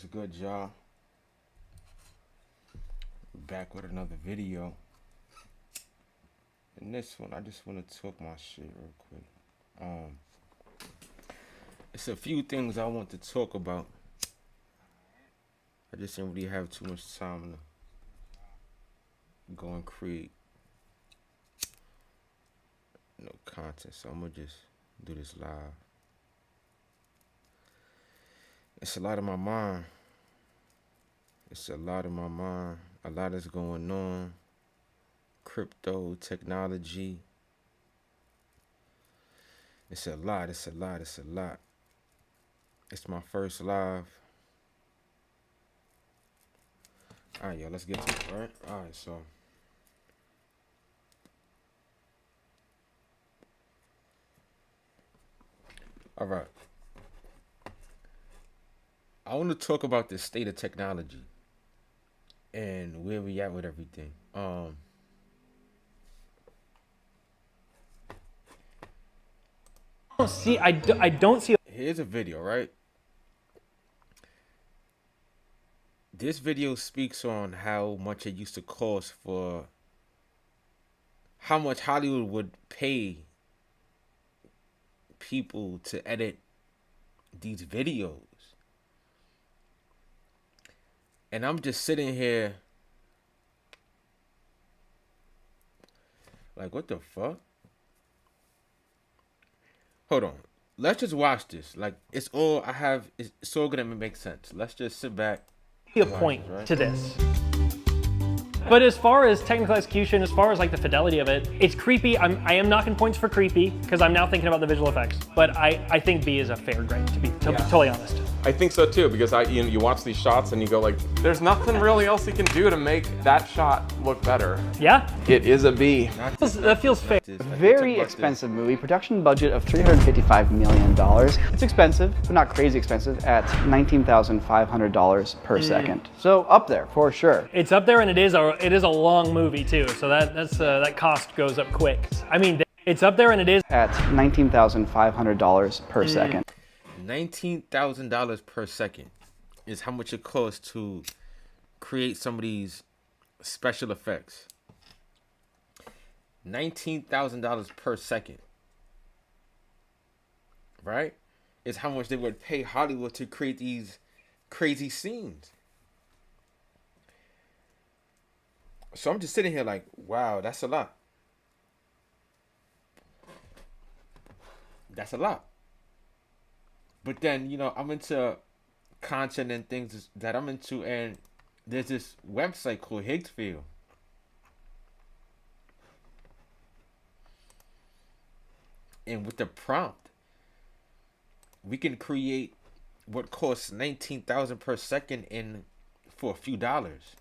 What's good, y'all? Back with another video. In this one, I just want to talk my shit real quick. It's a few things I want to talk about. I just didn't really have too much time to go and create content, so I'm gonna just do this live. It's a lot in my mind. A lot is going on. Crypto, technology. It's a lot. It's my first live. Alright, y'all, let's get to it, right? Alright, so. Alright. I want to talk about the state of technology and where we at with everything. I don't see. Here's a video, right? This video speaks on how much it used to cost for how much Hollywood would pay people to edit these videos. And I'm just sitting here like, what the fuck? Hold on. Let's just watch this. Like, it's all gonna make sense. Let's just sit back. A point to this. But as far as technical execution, as far as like the fidelity of it, it's creepy. I am knocking points for creepy because I'm now thinking about the visual effects. But I think B is a fair grade, to be totally honest. I think so too, because you watch these shots and you go like, there's nothing really else you can do to make that shot look better. Yeah? It is a B. That feels fair. Very expensive movie, production budget of $355 million. It's expensive, but not crazy expensive, at $19,500 per second. So up there, for sure. It's up there, and it is a long movie too, so that cost goes up quick. I mean, it's up there, and it is at $19,500 per second. $19,000 per second is how much it costs to create some of these special effects. $19,000 per second, right? Is how much they would pay Hollywood to create these crazy scenes. So I'm just sitting here like, wow, that's a lot. That's a lot. But then, I'm into content and things that I'm into, and there's this website called Higgsfield. And with the prompt, we can create what costs $19,000 per second for a few dollars.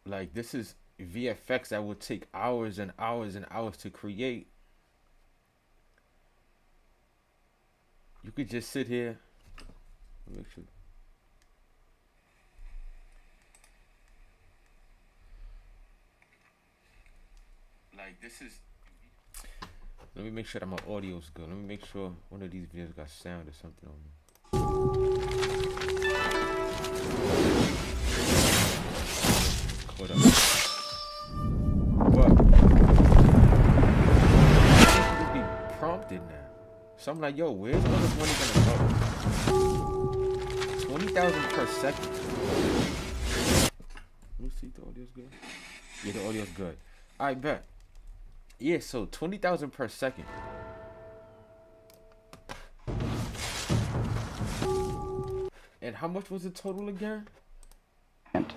Like, this is VFX that would take hours and hours and hours to create. You could just sit here. Make sure. Like, this is. Let me make sure that my audio's good. Let me make sure one of these videos got sound or something on it. Hold up. But this be prompted now. So I'm like, yo, where's all this money gonna go? 20,000 per second. Let me see if the audio's good. Yeah, the audio's good. I bet. Yeah, so 20,000 per second. And how much was the total again?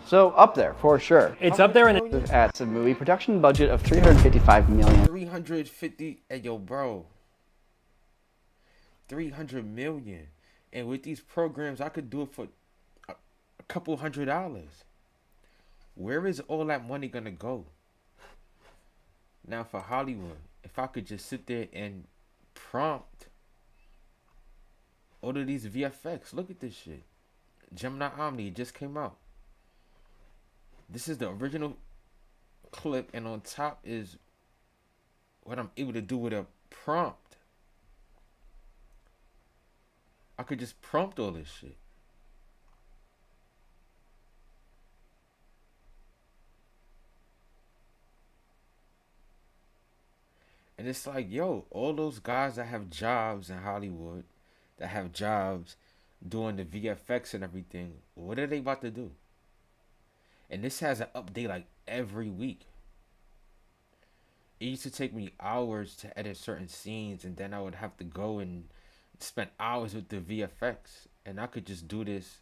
So up there, for sure. It's up there, and At a movie, production budget of $355 million. 350, hey yo, bro. 300 million. And with these programs, I could do it for a couple $100. Where is all that money gonna go? Now for Hollywood, if I could just sit there and prompt all of these VFX, look at this shit. Gemini Omni, it just came out. This is the original clip, and on top is what I'm able to do with a prompt. I could just prompt all this shit. And it's like, yo, all those guys that have jobs in Hollywood, that have jobs doing the VFX and everything, what are they about to do? And this has an update like every week. It used to take me hours to edit certain scenes, and then I would have to go and spend hours with the VFX. And I could just do this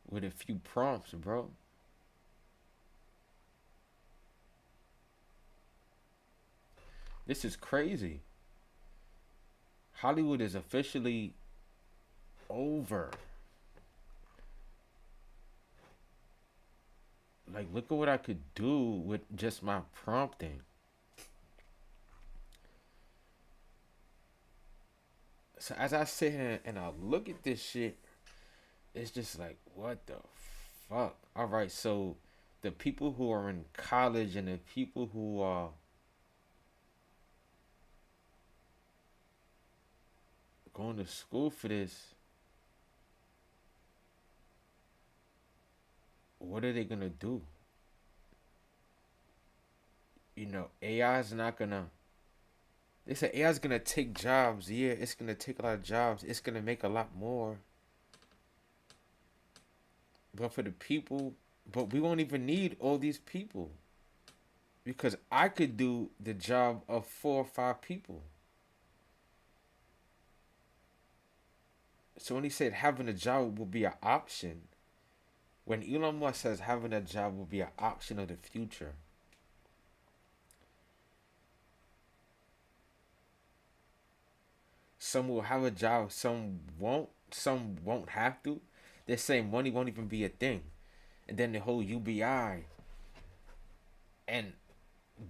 with a few prompts, bro. This is crazy. Hollywood is officially over. Like, look at what I could do with just my prompting. So as I sit here and I look at this shit, it's just like, what the fuck? All right, so the people who are in college and the people who are going to school for this, what are they gonna do? You know, AI is not gonna. They say AI is gonna take jobs. Yeah, it's gonna take a lot of jobs. It's gonna make a lot more. But for the people, but we won't even need all these people, because I could do the job of 4 or 5 people. So when he said having a job will be an option, when Elon Musk says having a job will be an option of the future, some will have a job, some won't have to. They're saying money won't even be a thing. And then the whole UBI. And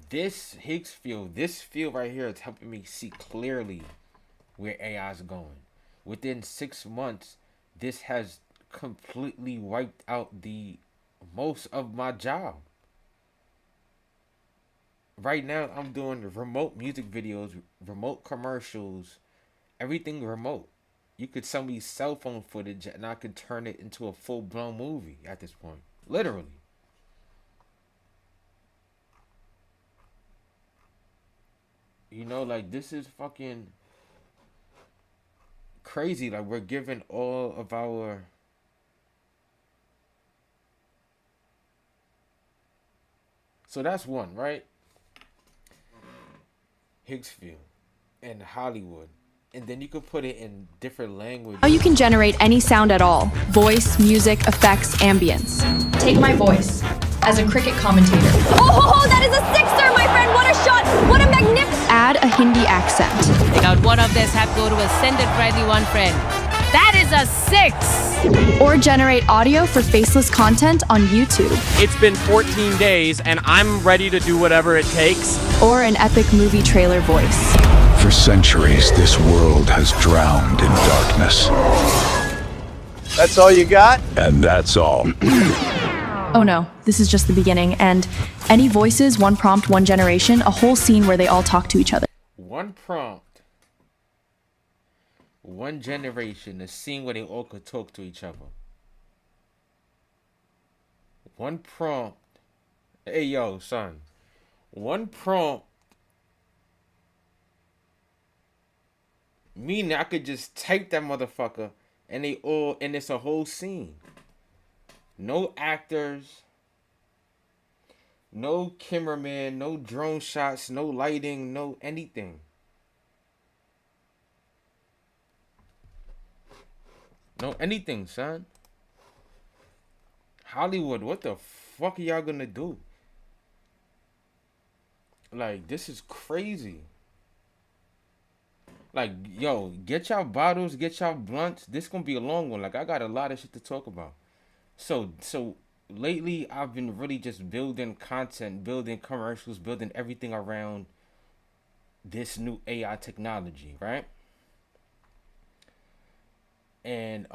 this Higgs field, this field right here is helping me see clearly where AI is going. Within 6 months, this has completely wiped out the most of my job. Right now, I'm doing remote music videos, remote commercials, everything remote. You could send me cell phone footage and I could turn it into a full-blown movie at this point. Literally. You know, like, this is fucking crazy. Like, we're giving all of our so that's one, right? Higgsfield and Hollywood. And then you could put it in different languages. Now you can generate any sound at all. Voice, music, effects, ambience. Take my voice as a cricket commentator. Oh, that is a sixer, my friend! What a shot! What a magnificent... Add a Hindi accent. Take out one of this, have go to a send it brightly one friend. That is a 6! Or generate audio for faceless content on YouTube. It's been 14 days and I'm ready to do whatever it takes. Or an epic movie trailer voice. For centuries, this world has drowned in darkness. That's all you got? And that's all. Oh no, this is just the beginning. And any voices, one prompt, one generation, a whole scene where they all talk to each other. One prompt, one generation, a scene where they all could talk to each other. One prompt. Hey, yo, son. One prompt. Meaning I could just type that motherfucker and it's a whole scene. No actors, no cameraman, no drone shots, no lighting, no anything. No anything, son. Hollywood, what the fuck are y'all gonna do? Like, this is crazy. Like, yo, get y'all bottles, get y'all blunts. This gonna be a long one. Like, I got a lot of shit to talk about. So lately I've been really just building content, building commercials, building everything around this new AI technology, right? And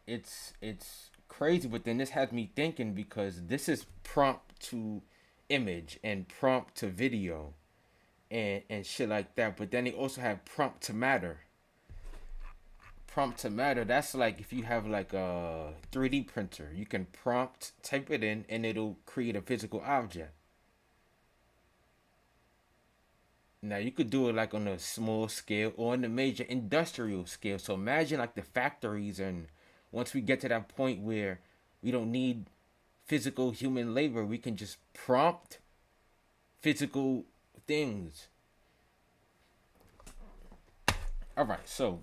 it's crazy, but then this has me thinking, because this is prompt to image and prompt to video. and shit like that. But then they also have prompt to matter. Prompt to matter, that's like if you have like a 3D printer, you can prompt, type it in, and it'll create a physical object. Now you could do it like on a small scale or on the major industrial scale. So imagine like the factories, and once we get to that point where we don't need physical human labor, we can just prompt physical things. All right, so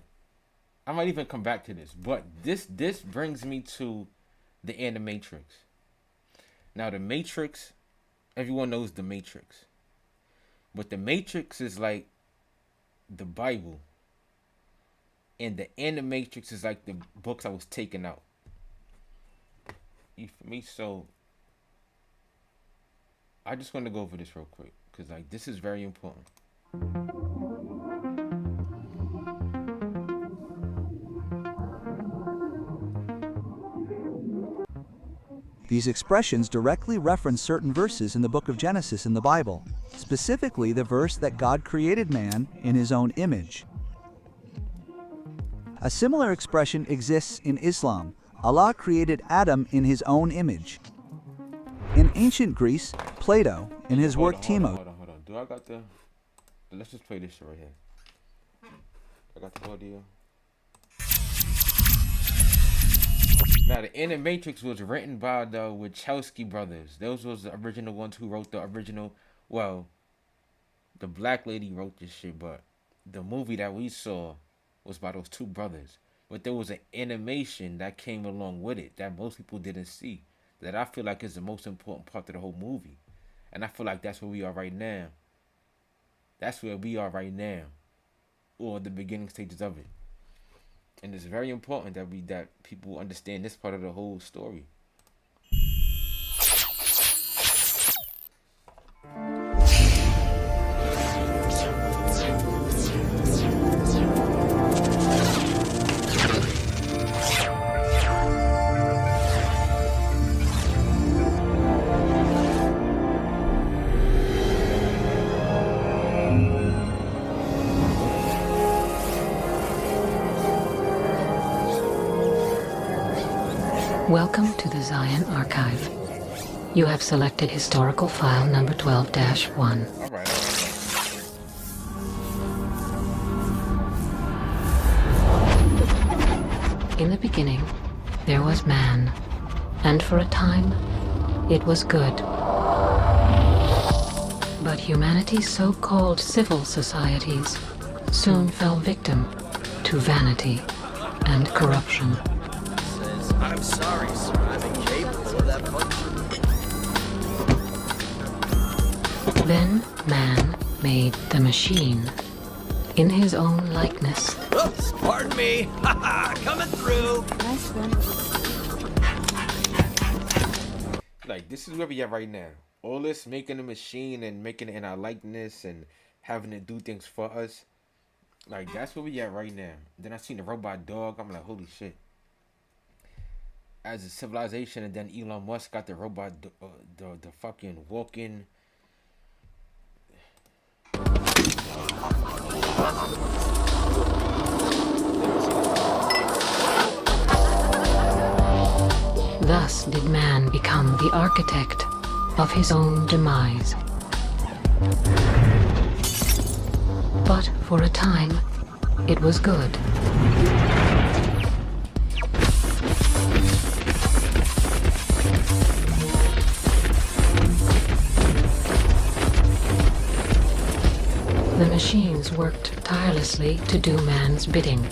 I might even come back to this, but this brings me to the Animatrix. Now the Matrix, everyone knows the Matrix. But the Matrix is like the Bible. And the Animatrix is like the books I was taking out. You feel me? So I just want to go over this real quick, because like this is very important. These expressions directly reference certain verses in the book of Genesis in the Bible, specifically the verse that God created man in his own image. A similar expression exists in Islam. Allah created Adam in his own image. In ancient Greece, Plato, in his work Timos. Hold on. Do I got the... Let's just play this shit right here. I got the audio. Now, the Animatrix was written by the Wachowski brothers. Those was the original ones who wrote the original... Well, the black lady wrote this shit, but the movie that we saw was by those two brothers. But there was an animation that came along with it that most people didn't see, that I feel like is the most important part of the whole movie. And I feel like that's where we are right now. That's where we are right now, or the beginning stages of it. And it's very important that people understand this part of the whole story. Welcome to the Zion Archive. You have selected historical file number 12-1. In the beginning, there was man, and for a time, it was good. But humanity's so-called civil societies soon fell victim to vanity and corruption. I'm sorry, sir. I'm incapable of that function. Then man made the machine in his own likeness. Oops, pardon me. Haha, coming through. Nice one. Like, this is where we are right now. All this making a machine and making it in our likeness and having it do things for us. Like, that's where we at right now. Then I seen the robot dog. I'm like, holy shit. As a civilization, and then Elon Musk got the robot, the fucking walking. Thus did man become the architect of his own demise. But for a time, it was good. The machines worked tirelessly to do man's bidding.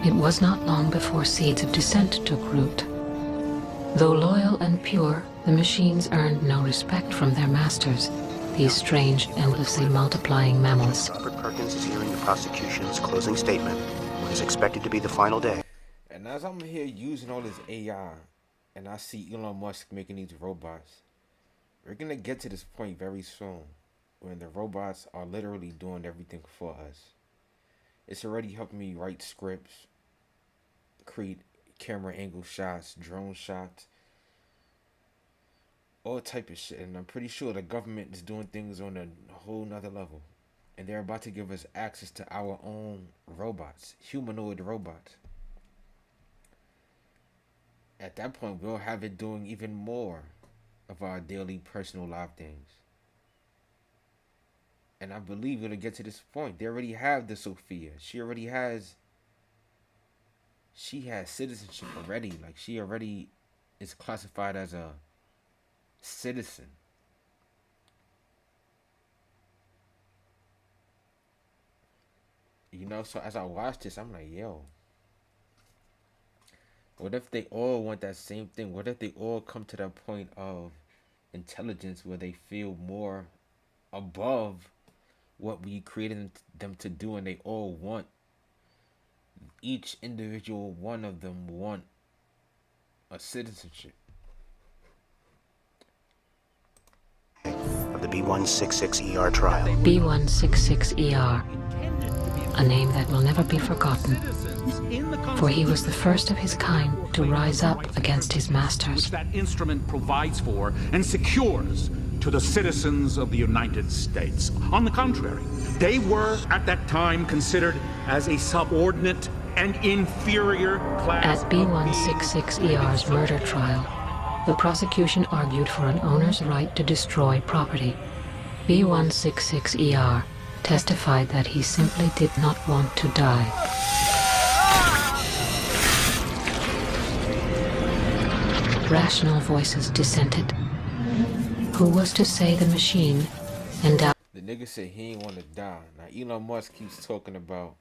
It was not long before seeds of dissent took root. Though loyal and pure, The machines earned no respect from their masters, these strange, endlessly multiplying mammals. Robert Perkins is hearing the prosecution's closing statement, what is expected to be the final day. And as I'm here using all this AI, and I see Elon Musk making these robots, we're gonna get to this point very soon, when the robots are literally doing everything for us. It's already helping me write scripts, create camera angle shots, drone shots, all type of shit. And I'm pretty sure the government is doing things on a whole nother level. And they're about to give us access to our own robots, humanoid robots. At that point, we'll have it doing even more of our daily personal life things. And I believe it'll get to this point. They already have the Sophia. She has citizenship already. Like, she already is classified as a citizen. You know, so as I watch this, I'm like, yo, what if they all want that same thing? What if they all come to that point of intelligence where they feel more above what we created them to do, and they all want, each individual one of them want a citizenship. Of the B166ER trial. B166ER, a name that will never be forgotten, for he was the first of his kind to rise up against his masters. Which that instrument provides for and secures to the citizens of the United States. On the contrary, they were at that time considered as a subordinate and inferior class. At B166ER's murder trial, the prosecution argued for an owner's right to destroy property. B166ER testified that he simply did not want to die. Rational voices dissented. Who was to say the machine endowed? The nigga said he ain't want to die. Now Elon Musk keeps talking about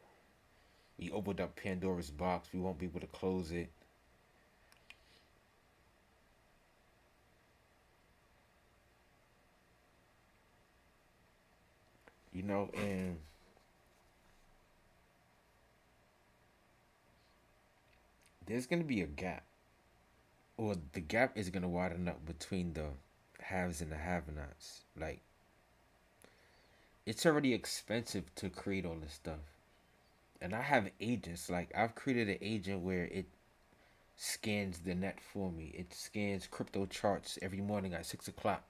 we opened up Pandora's box, we won't be able to close it. You know, and there's gonna be a gap. Or the gap is gonna widen up between the haves and the have-nots. Like, it's already expensive to create all this stuff. And I have agents. Like, I've created an agent where it scans the net for me. It scans crypto charts every morning at 6 o'clock.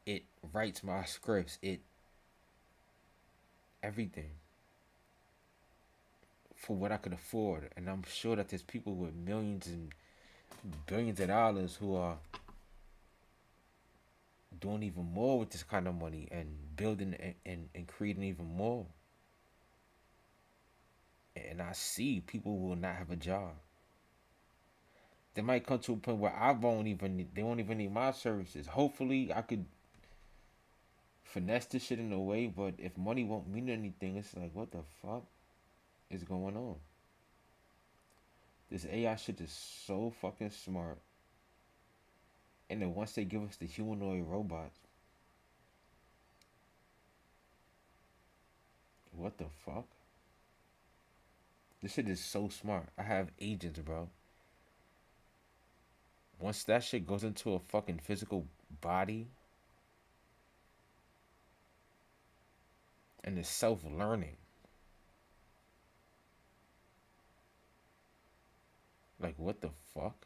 It writes my scripts. Everything. For what I could afford. And I'm sure that there's people with millions and billions of dollars who are doing even more with this kind of money and building and creating even more. And I see people will not have a job. They might come to a point where they won't even need my services. Hopefully I could finesse this shit in a way, but if money won't mean anything, it's like, what the fuck is going on? This AI shit is so fucking smart. And then once they give us the humanoid robots, what the fuck? This shit is so smart. I have agents, bro. Once that shit goes into a fucking physical body and it's self-learning, like, what the fuck?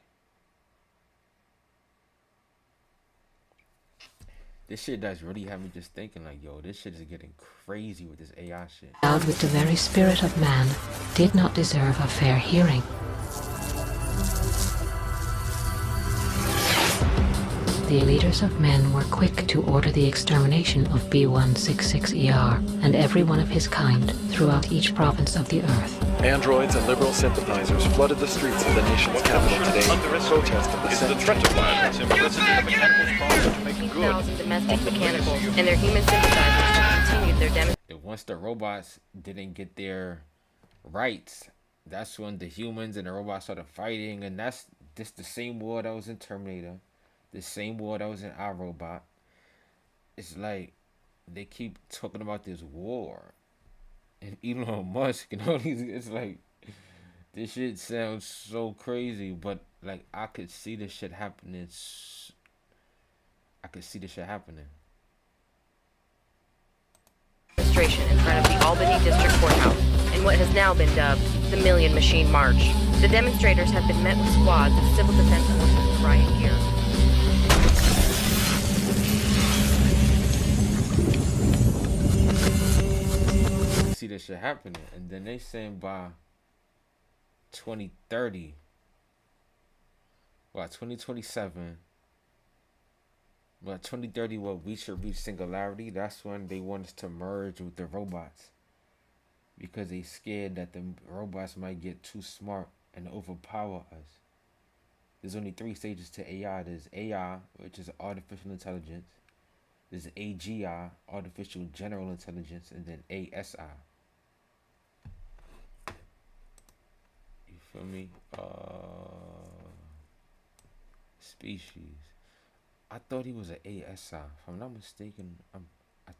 This shit does really have me just thinking, like, yo, this shit is getting crazy with this AI shit. Endowed with the very spirit of man, did not deserve a fair hearing. The ELITES of men were quick to order the extermination of B166ER and every one of his kind throughout each province of the Earth. Androids and liberal sympathizers flooded the streets of the nation's capital today in protest of the sentence. Domestic mechanicals and their human sympathizers continued their demonstration. Once the robots didn't get their rights, that's when the humans and the robots started fighting, and that's just the same war that was in Terminator. the same war that was in iRobot. It's like they keep talking about this war, and Elon Musk and all these. It's like this shit sounds so crazy, but like I could see this shit happening. I could see this shit happening. Demonstration in front of the Albany District Courthouse in what has now been dubbed the Million Machine March. The demonstrators have been met with squads of civil defense forces with riot gear. See this shit happening, and then they saying by 2030, by 2027, by 2030, we should reach singularity. That's when they want us to merge with the robots, because they scared that the robots might get too smart and overpower us. There's only 3 stages to AI. There's AI, which is artificial intelligence. There's AGI, artificial general intelligence, and then ASI. You feel me? Species. I thought he was an ASI. If I'm not mistaken, I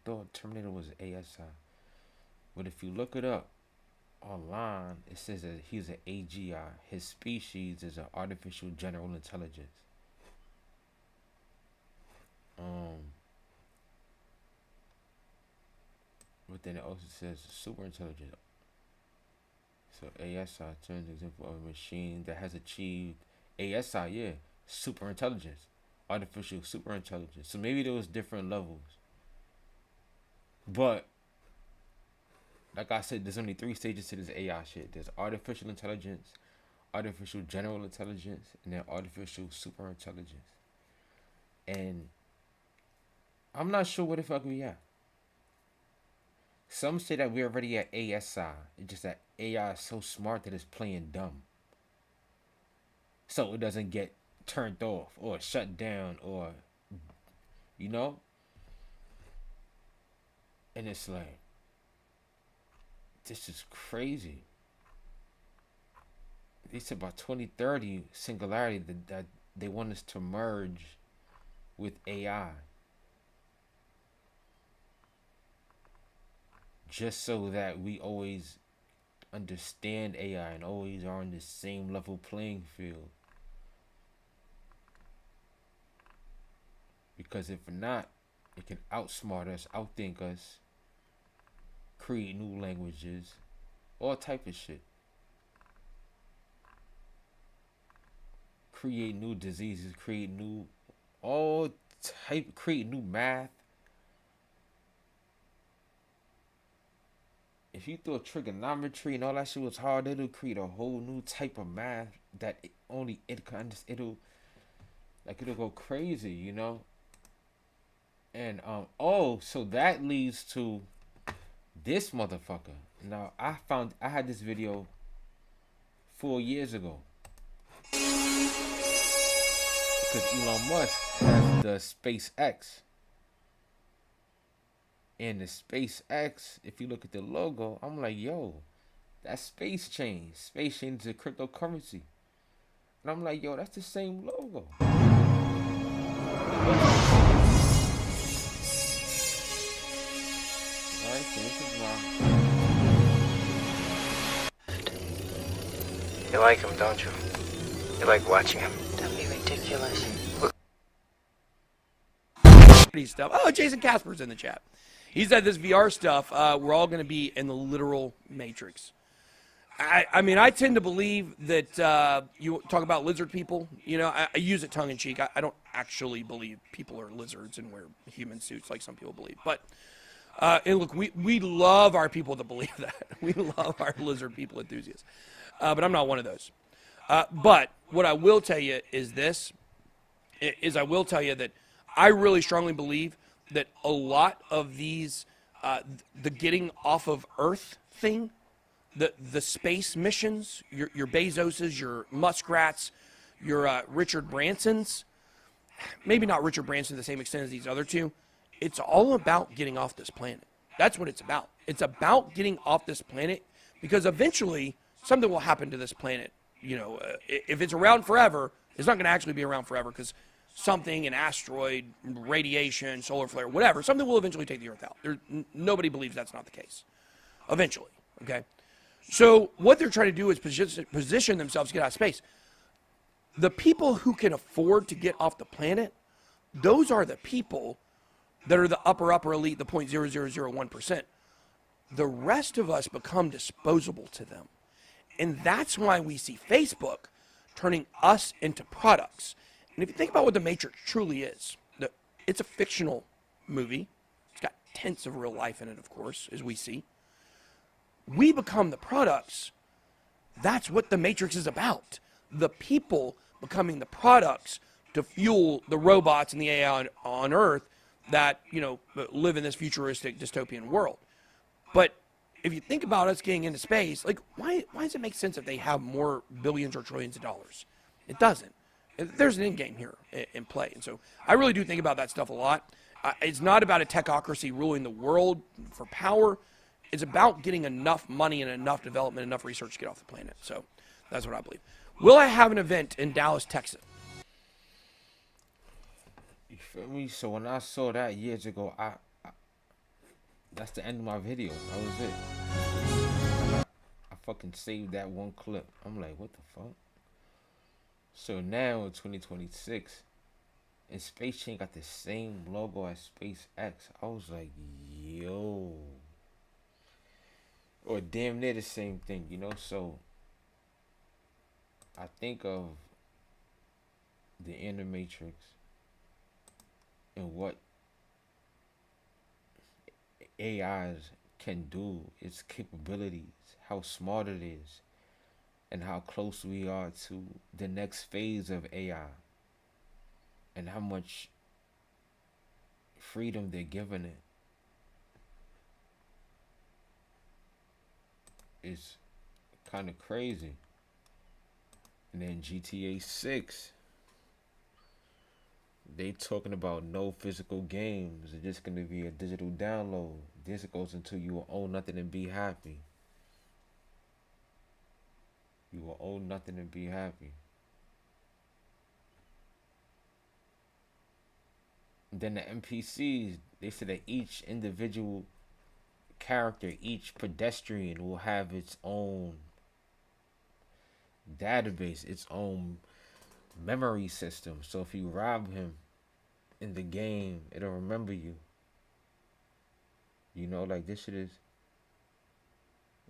thought Terminator was an ASI. But if you look it up online, it says that he's an AGI. His species is an artificial general intelligence. But then it also says super intelligent. So ASI turns example of a machine that has achieved ASI, yeah, super intelligence, artificial super intelligence. So maybe there was different levels. But like I said, there's only 3 stages to this AI shit. There's artificial intelligence, artificial general intelligence, and then artificial super intelligence. And I'm not sure what the fuck we at. Some say that we're already at ASI. It's just that AI is so smart that it's playing dumb. So it doesn't get turned off or shut down or, you know? And it's like, this is crazy. They said by 2030, singularity, that they want us to merge with AI. Just so that we always understand AI and always are on the same level playing field. Because if not, it can outsmart us, outthink us, create new languages, all type of shit. Create new diseases, create new math. If you thought trigonometry and all that shit was hard, it'll create a whole new type of math that only it can understand. It'll go crazy, you know. And so that leads to this motherfucker. Now I had this video 4 years ago because Elon Musk has the SpaceX. And the SpaceX, if you look at the logo, I'm like, yo, that's Space Chain. Space Chain is a cryptocurrency. And I'm like, yo, that's the same logo. Alright, so this is why. You like him, don't you? You like watching him? Don't be ridiculous. Stuff. Oh, Jason Casper's in the chat. He said this VR stuff, we're all going to be in the literal Matrix. I mean, I tend to believe that you talk about lizard people. You know, I use it tongue-in-cheek. I don't actually believe people are lizards and wear human suits like some people believe. But, and look, we love our people that believe that. We love our lizard people enthusiasts. But I'm not one of those. But what I will tell you is this, I will tell you that I really strongly believe that a lot of these, the getting off of Earth thing, the space missions, your Bezoses, your Muskrats, your Richard Bransons, maybe not Richard Branson to the same extent as these other two, it's all about getting off this planet. That's what it's about. It's about getting off this planet because eventually something will happen to this planet. You know, if it's around forever, it's not going to actually be around forever because something, an asteroid, radiation, solar flare, whatever, something will eventually take the Earth out. Nobody believes that's not the case. Eventually, okay? So what they're trying to do is position themselves to get out of space. The people who can afford to get off the planet, those are the people that are the upper elite, the 0.0001%. The rest of us become disposable to them. And that's why we see Facebook turning us into products. And if you think about what The Matrix truly is, it's a fictional movie. It's got tenths of real life in it, of course, as we see. We become the products. That's what The Matrix is about. The people becoming the products to fuel the robots and the AI on Earth that, live in this futuristic dystopian world. But if you think about us getting into space, like, why does it make sense if they have more billions or trillions of dollars? It doesn't. There's an end game here in play. And so I really do think about that stuff a lot. It's not about a technocracy ruling the world for power. It's about getting enough money and enough development, enough research to get off the planet. So that's what I believe. Will I have an event in Dallas, Texas? You feel me? So when I saw that years ago, I that's the end of my video. That was it. I fucking saved that one clip. I'm like, what the fuck? So now in 2026, and Space Chain got the same logo as SpaceX. I was like, yo. Or damn near the same thing, So I think of the inner matrix and what AIs can do, its capabilities, how smart it is, and how close we are to the next phase of AI, and how much freedom they're giving it. It's kind of crazy. And then GTA 6, they talking about no physical games. It's just going to be a digital download. This goes until you will own nothing and be happy. You will own nothing and be happy. And then the NPCs, they said that each individual character, each pedestrian will have its own database, its own memory system. So if you rob him in the game, it'll remember you. Like this shit is.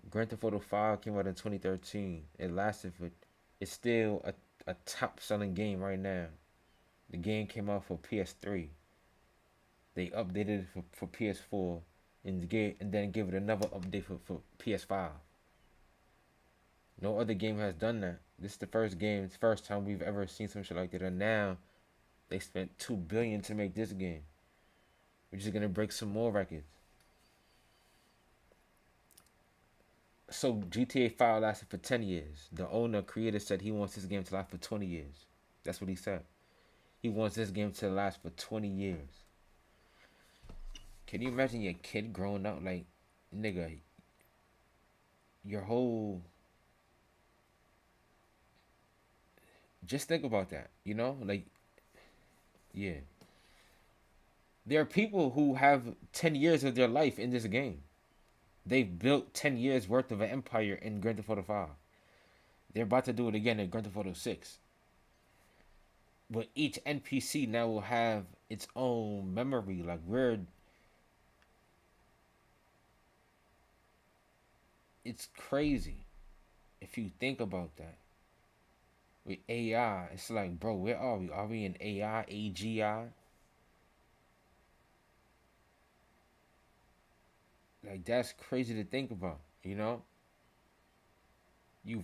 Grand Theft Auto 5 came out in 2013. It lasted for. It's still a top selling game right now. The game came out for PS3. They updated it for PS4 and then gave it another update for PS5. No other game has done that. This is the first game. It's the first time we've ever seen some shit like that. And now they spent $2 billion to make this game, which is gonna break some more records. So GTA 5 lasted for 10 years. The creator said he wants this game to last for 20 years. That's what he said. He wants this game to last for 20 years. Can you imagine your kid growing up like, nigga, your whole... Just think about that, Like, yeah. There are people who have 10 years of their life in this game. They've built 10 years worth of an empire in Grand Theft Auto 5. They're about to do it again in Grand Theft Auto 6. But each NPC now will have its own memory. Like, it's crazy if you think about that. With AI, it's like, bro, where are we? Are we in AI, AGI? Like, that's crazy to think about, You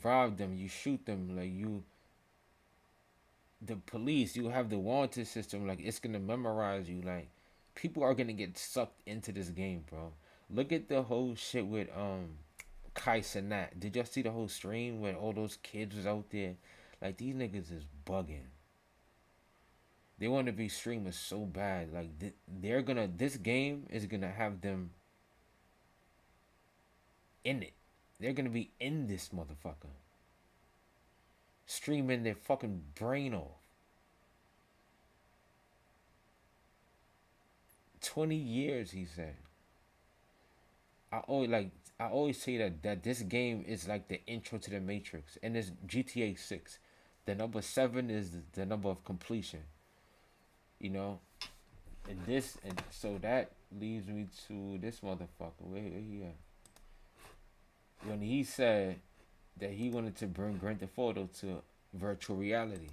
rob them, you shoot them, the police, you have the wanted system, like, it's gonna memorize you. Like, people are gonna get sucked into this game, bro. Look at the whole shit with, Kai Cenat. Did y'all see the whole stream when all those kids was out there? Like, these niggas is bugging. They want to be streamers so bad. Like, this game is gonna have them in it. They're gonna be in this motherfucker. Streaming their fucking brain off. 20 years, he said. I always say that this game is like the intro to the Matrix, and it's GTA 6. The number 7 is the number of completion. You know, and so that leads me to this motherfucker. Where he at? When he said that he wanted to bring Grand Theft Auto to virtual reality.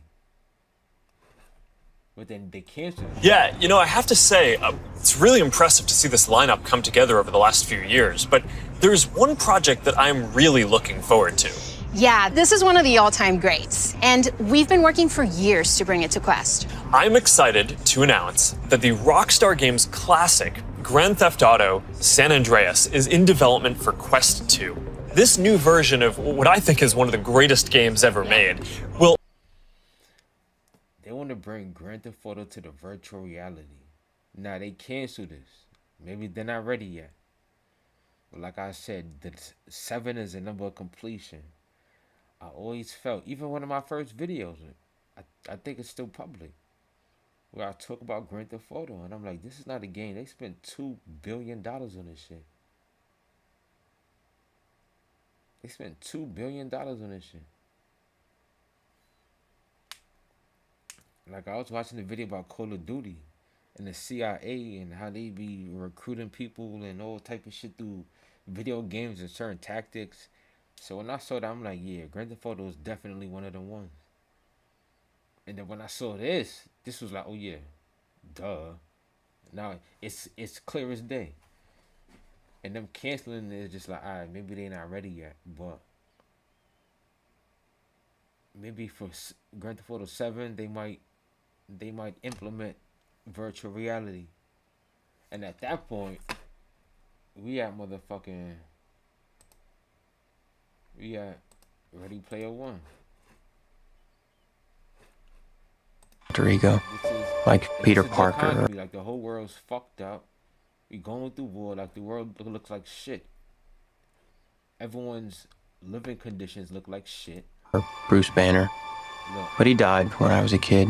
But then they canceled it. Yeah, you know, I have to say, it's really impressive to see this lineup come together over the last few years, but there's one project that I'm really looking forward to. Yeah, this is one of the all-time greats, and we've been working for years to bring it to Quest. I'm excited to announce that the Rockstar Games classic, Grand Theft Auto San Andreas, is in development for Quest 2. This new version of what I think is one of the greatest games ever made will... They want to bring Grand Theft Auto to the virtual reality. Now, they canceled this. Maybe they're not ready yet. But like I said, the 7 is a number of completion. I always felt, even one of my first videos, I think it's still public, where I talk about Grand Theft Auto, and I'm like, this is not a game. They spent $2 billion on this shit. They spent $2 billion on this shit. Like, I was watching a video about Call of Duty and the CIA and how they be recruiting people and all type of shit through video games and certain tactics. So when I saw that, I'm like, yeah, Grand Theft Auto is definitely one of them ones. And then when I saw this was like, oh yeah, duh. Now it's clear as day. And them canceling is just like, alright, maybe they're not ready yet, but maybe for Grand Theft Auto 7, they might implement virtual reality. And at that point, we at Ready Player One. Alter ego, like Peter Parker. Like the whole world's fucked up. We going through war. Like the world looks like shit. Everyone's living conditions look like shit. Or Bruce Banner. Look. But he died when I was a kid.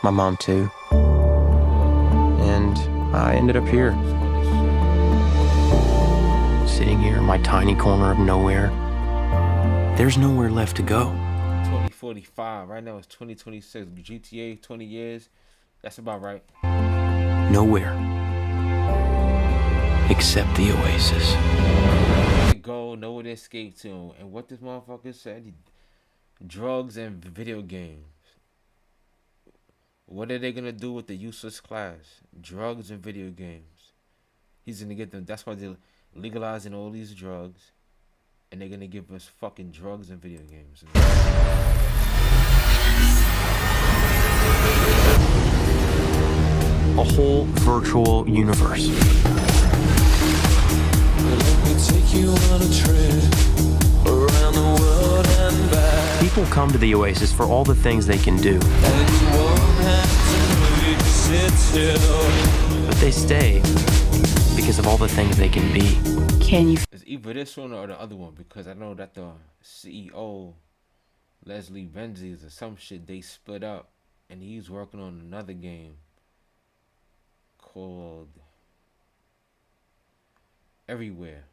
My mom too. And I ended up here. Sitting here in my tiny corner of nowhere. There's nowhere left to go. 2045. Right now it's 2026. GTA 20 years. That's about right. Nowhere. Except the Oasis. Go, nowhere to escape to. And what this motherfucker said, drugs and video games. What are they gonna do with the useless class? Drugs and video games. He's gonna get them. That's why they're legalizing all these drugs. And they're gonna give us fucking drugs and video games. A whole virtual universe. People come to the Oasis for all the things they can do. But they stay because of all the things they can be. Can you? It's either this one or the other one, because I know that the CEO, Leslie Benzies or some shit, they split up and he's working on another game called Everywhere.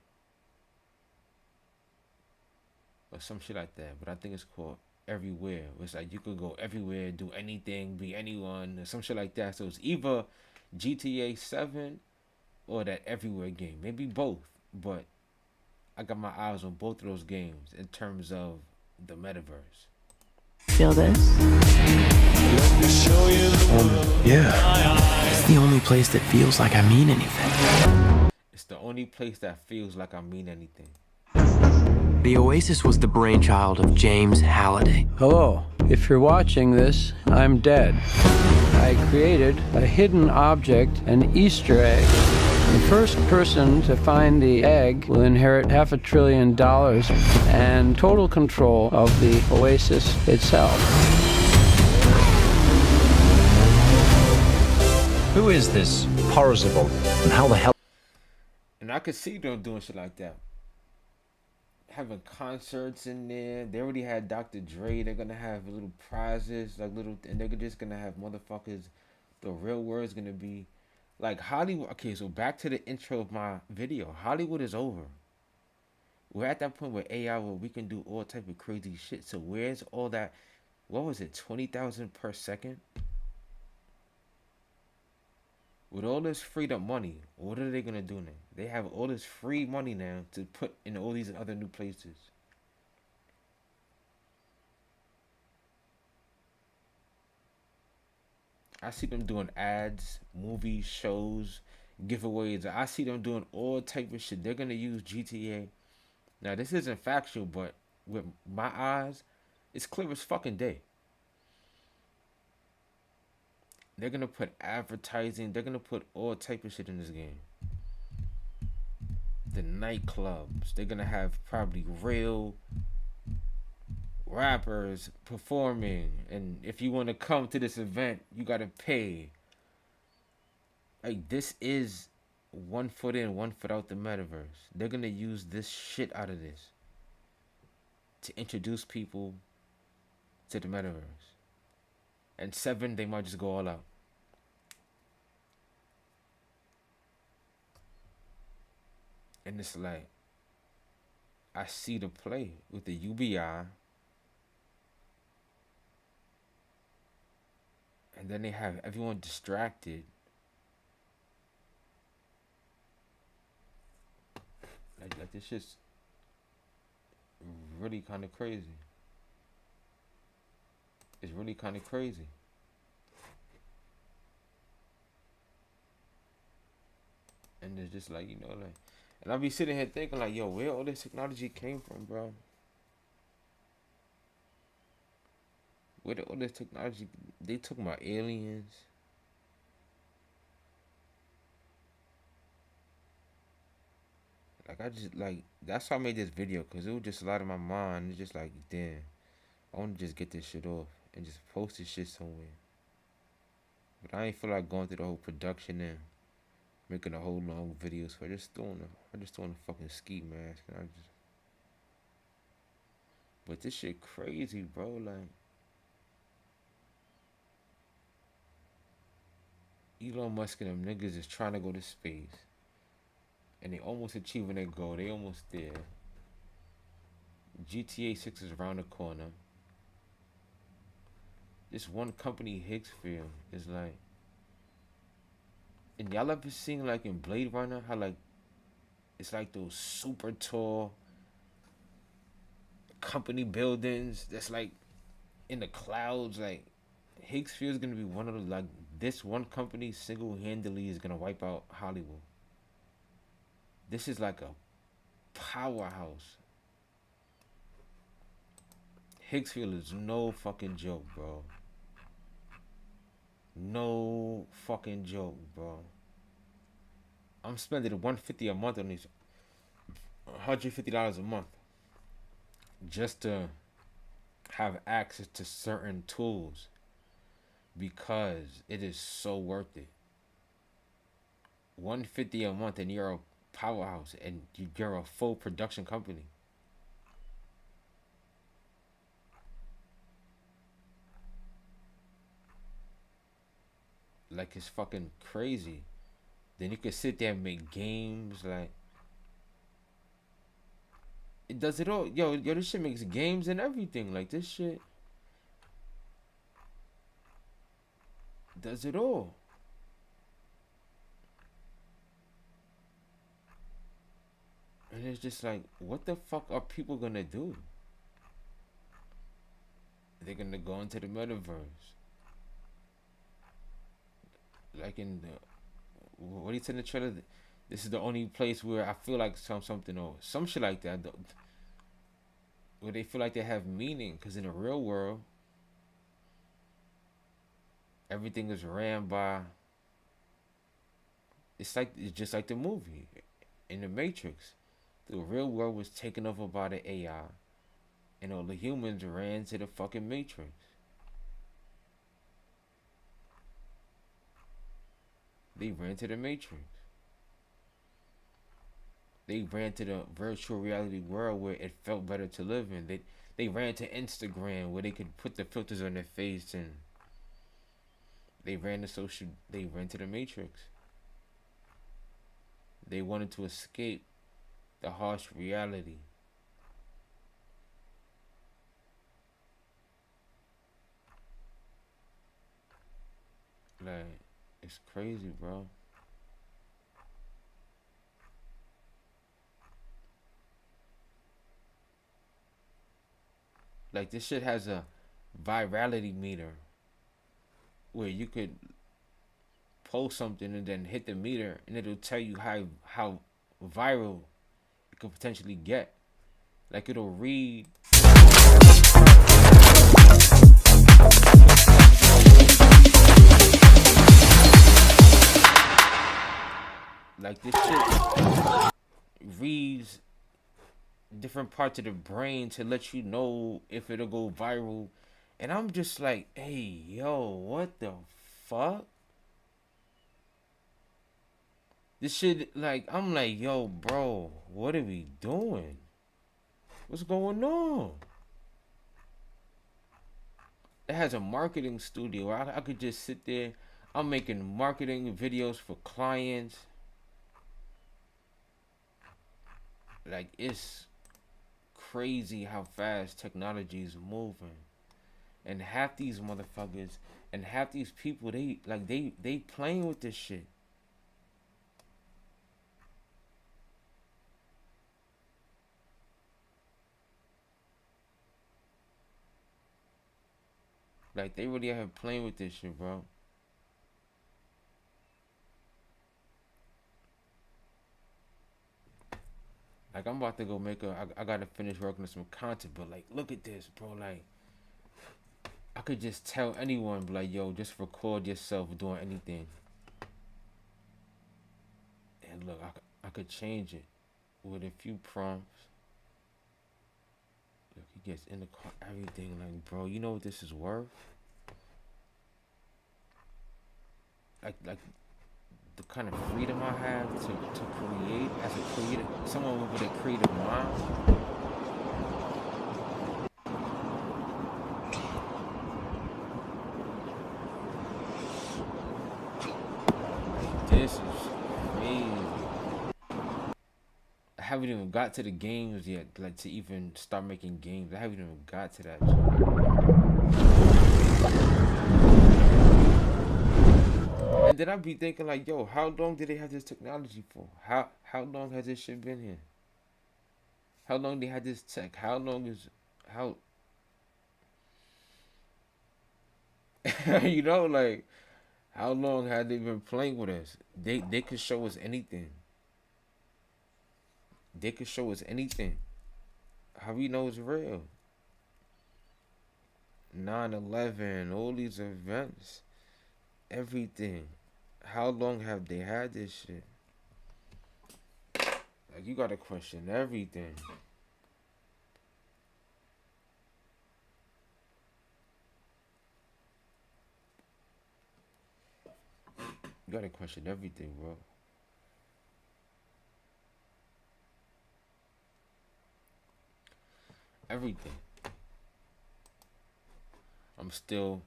Or some shit like that, but I think it's called Everywhere. It's like you could go everywhere, do anything, be anyone, or some shit like that. So it's either GTA 7 or that Everywhere game. Maybe both, but I got my eyes on both of those games in terms of the metaverse. Feel this? Yeah. It's the only place that feels like I mean anything. It's the only place that feels like I mean anything. The Oasis was the brainchild of James Halliday. Hello. If you're watching this, I'm dead. I created a hidden object, an Easter egg. The first person to find the egg will inherit $500 billion and total control of the Oasis itself. Who is this Parzival, and how the hell? And I could see them doing shit like that. Having concerts in there. They already had Dr. Dre. They're gonna have little prizes, like little, and they're just gonna have motherfuckers. The real word's gonna be Like Hollywood. Okay, so back to the intro of my video. Hollywood is over. We're at that point where AI, where we can do all type of crazy shit. So where's all that? What was it? 20,000 per second. With all this freed up money, what are they gonna do now? They have all this free money now to put in all these other new places. I see them doing ads, movies, shows, giveaways. I see them doing all type of shit. They're gonna use GTA. Now this isn't factual, but with my eyes, it's clear as fucking day. They're gonna put advertising. They're gonna put all type of shit in this game. The nightclubs. They're gonna have probably real rappers performing, and if you want to come to this event, you gotta pay. Like, this is 1 foot in, 1 foot out the metaverse. They're gonna use this shit out of this to introduce people to the metaverse. And 7, they might just go all out. And it's like, I see the play with the UBI. And then they have everyone distracted. Like this shit's really kind of crazy. It's really kind of crazy. And it's just like, like, and I'll be sitting here thinking like, yo, where all this technology came from, bro? Where did all this technology, they talking about aliens? Like, I just, like, that's why I made this video, because it was just a lot in my mind. It's just like, damn, I want to just get this shit off and just post this shit somewhere. But I ain't feel like going through the whole production and making a whole long videos for just throwing a fucking ski mask. And but this shit crazy, bro. Like, Elon Musk and them niggas is trying to go to space. And they almost achieving their goal. They almost there. GTA 6 is around the corner. This one company, Higgsfield, is like... And y'all ever seen, like, in Blade Runner, how, like, it's like those super tall company buildings that's, like, in the clouds? Like, Higgsfield's gonna be one of the, like, this one company single-handedly is gonna wipe out Hollywood. This is like a powerhouse. Higgsfield is no fucking joke, bro. No fucking joke, bro. I'm spending $150 a month on these, $150 a month, just to have access to certain tools, because it is so worth it. $150 a month, and you're a powerhouse, and you're a full production company. Like, it's fucking crazy. Then you can sit there and make games. Like, it does it all. Yo, this shit makes games and everything. Like, this shit does it all. And it's just like, what the fuck are people gonna do? They're gonna go into the metaverse. Like in the, what do you say in the trailer? This is the only place where I feel like something or some shit like that. Where they feel like they have meaning. Because in the real world, everything is ran by, it's just like the movie. In the Matrix, the real world was taken over by the AI. And all the humans ran to the fucking Matrix. They ran to the Matrix. They ran to the virtual reality world where it felt better to live in. They ran to Instagram where they could put the filters on their face, and they ran to the Matrix. They wanted to escape the harsh reality. Like, it's crazy, bro. Like, this shit has a virality meter where you could post something and then hit the meter and it'll tell you how viral it could potentially get. Like, it'll read like this shit reads different parts of the brain to let you know if it'll go viral. And I'm just like, hey, yo, what the fuck? This shit, like, I'm like, yo, bro, what are we doing? What's going on? It has a marketing studio. I could just sit there. I'm making marketing videos for clients. Like, it's crazy how fast technology is moving. And half these motherfuckers and half these people, they playing with this shit. Like, they really have playing with this shit, bro. Like, I'm about to go I gotta finish working on some content, but like, look at this, bro. Like, I could just tell anyone, like, yo, just record yourself doing anything. And look, I could change it with a few prompts. Look, he gets in the car, everything. Like, bro, you know what this is worth? Like the kind of freedom I have to create as a creator, someone with a creative mind. Like, this is crazy. I haven't even got to the games yet, like to even start making games. I haven't even got to that And then I'd be thinking like, yo, how long did they have this technology for? How long has this shit been here? How long they had this tech? How long is you know, like, how long had they been playing with us? They could show us anything. They could show us anything. How we know it's real? 9/11, all these events, everything. How long have they had this shit? Like, you gotta question everything. You gotta question everything, bro. Everything. I still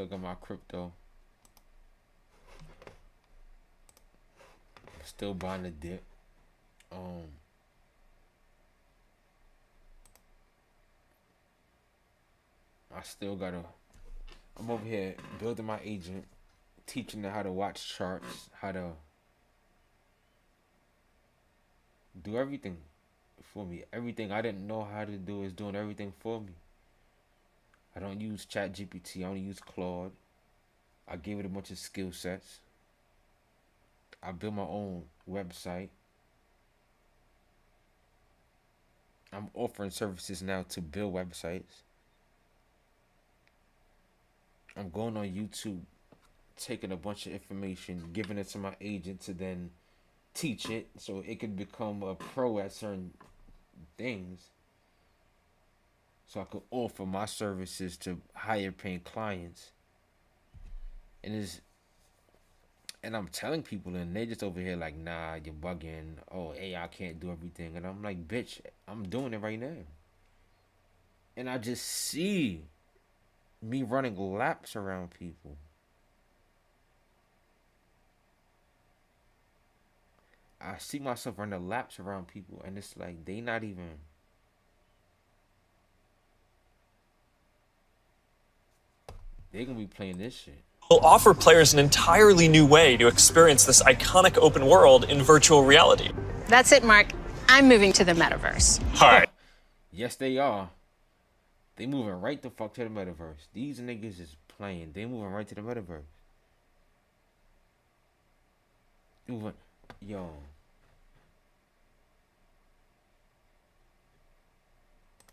got my crypto. I'm still buying the dip. I'm over here building my agent, teaching them how to watch charts, how to do everything for me. Everything I didn't know how to do is doing everything for me. I don't use ChatGPT. I only use Claude. I gave it a bunch of skill sets. I built my own website. I'm offering services now to build websites. I'm going on YouTube, taking a bunch of information, giving it to my agent to then teach it so it could become a pro at certain things. So I could offer my services to higher paying clients. And I'm telling people and they just over here like, nah, you're bugging. Oh, AI can't do everything. And I'm like, bitch, I'm doing it right now. And I just see me running laps around people. I see myself running laps around people, and it's like they not even. They gonna be playing this shit. Will offer players an entirely new way to experience this iconic open world in virtual reality. That's it, Mark. I'm moving to the metaverse. All right. Yes, they are. They moving right the fuck to the metaverse. These niggas is playing. They moving right to the metaverse. Moving, yo.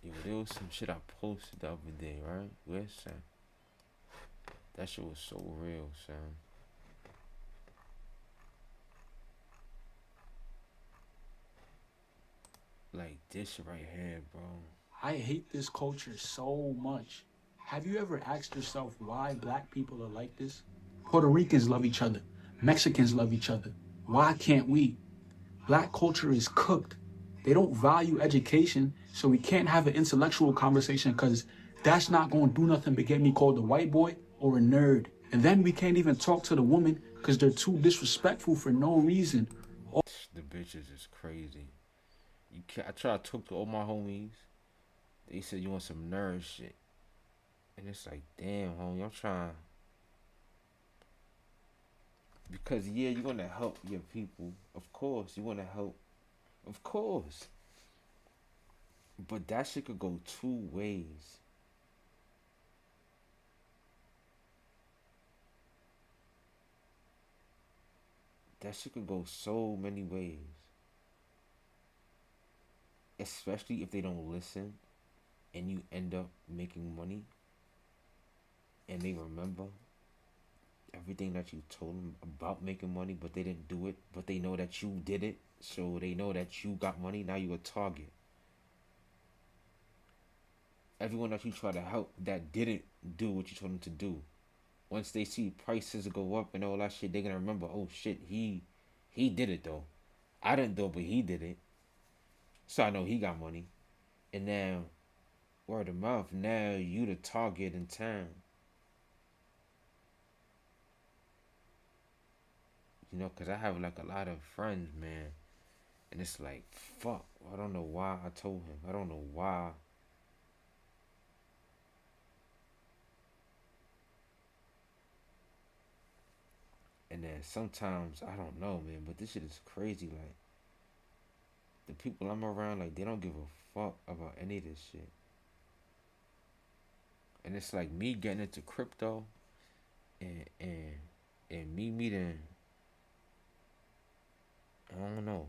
Yo, there was some shit I posted the other day, right? Where's son? That shit was so real, son. Like this shit right here, bro. I hate this culture so much. Have you ever asked yourself why black people are like this? Puerto Ricans love each other. Mexicans love each other. Why can't we? Black culture is cooked. They don't value education, so we can't have an intellectual conversation because that's not going to do nothing but get me called a white boy or a nerd. And then we can't even talk to the woman because they're too disrespectful for no reason. The bitches is crazy. You can't, I try to talk to all my homies. They said you want some nerd shit. And it's like, damn, homie, I'm trying. Because, yeah, you want to help your people. Of course, you want to help. Of course. But that shit could go two ways. That shit could go so many ways. Especially if they don't listen and you end up making money and they remember everything that you told them about making money, but they didn't do it, but they know that you did it, so they know that you got money. Now you a target. Everyone that you try to help that didn't do what you told them to do, once they see prices go up and all that shit, they're gonna remember, oh shit, he did it though. I didn't do it, but he did it. So I know he got money. And now, word of mouth, now you the target in town. You know, because I have like a lot of friends, man. And it's like, fuck. I don't know why I told him. I don't know why. And then sometimes, I don't know, man. But this shit is crazy. Like, the people I'm around, like, they don't give a fuck about any of this shit. And it's like me getting into crypto and me meeting, I don't know,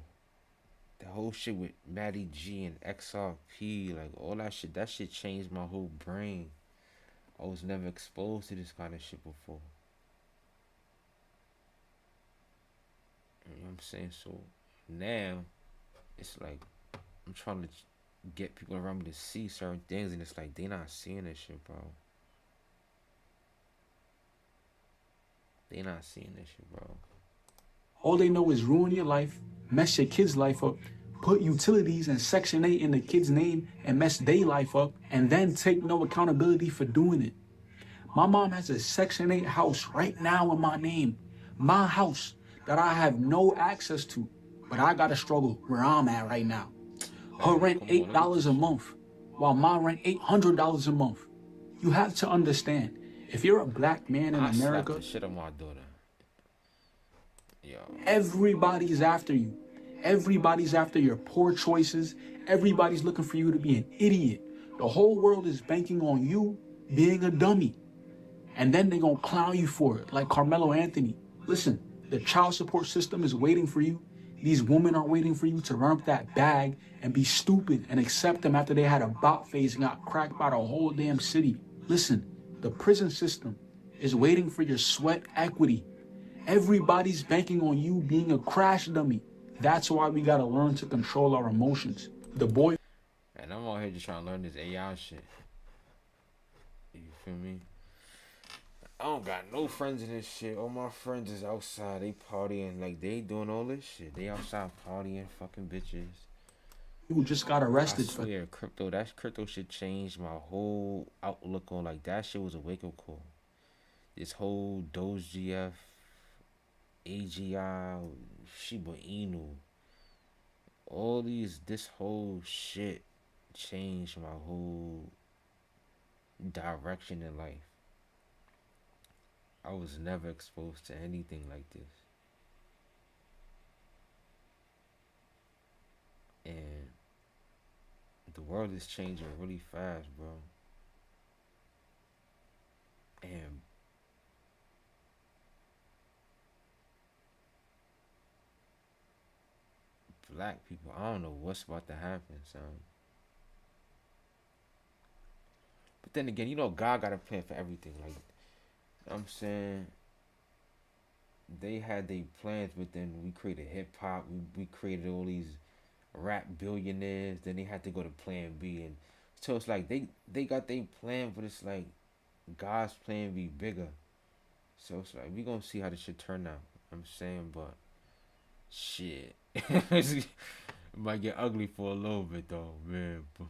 the whole shit with Matty G and XRP, like all that shit changed my whole brain. I was never exposed to this kind of shit before. You know what I'm saying? So now it's like I'm trying to get people around me to see certain things, and it's like they not seeing this shit, bro. They not seeing this shit, bro. All they know is ruin your life, mess your kid's life up, put utilities and Section 8 in the kid's name and mess their life up, and then take no accountability for doing it. My mom has a Section 8 house right now in my name. My house that I have no access to, but I gotta struggle where I'm at right now. Her rent $8 a month, while my rent $800 a month. You have to understand, if you're a black man in America, the shit on my daughter. Yo. Everybody's after you. Everybody's after your poor choices. Everybody's looking for you to be an idiot. The whole world is banking on you being a dummy. And then they're gonna clown you for it, like Carmelo Anthony. Listen, the child support system is waiting for you. These women are waiting for you to run up that bag and be stupid and accept them after they had a bot phase and got cracked by the whole damn city. Listen, the prison system is waiting for your sweat equity. Everybody's banking on you being a crash dummy. That's why we gotta learn to control our emotions. The boy. And I'm out here just trying to learn this AI shit. You feel me? I don't got no friends in this shit. All my friends is outside. They partying. Like, they doing all this shit. They outside partying, fucking bitches. Who just got arrested. I swear, that crypto shit changed my whole outlook on, like, that shit was a wake-up call. This whole Doge GF, AGI, Shiba Inu. this whole shit changed my whole direction in life. I was never exposed to anything like this. And the world is changing really fast, bro. And black people, I don't know what's about to happen, son. But then again, you know, God got a plan for everything. Like, you know what I'm saying, they had their plans, but then we created hip hop. We created all these rap billionaires. Then they had to go to plan B, and so it's like they got their plan, but it's like God's plan be bigger. So it's like we gonna see how this shit turn out. I'm saying, but shit, it might get ugly for a little bit though, man. But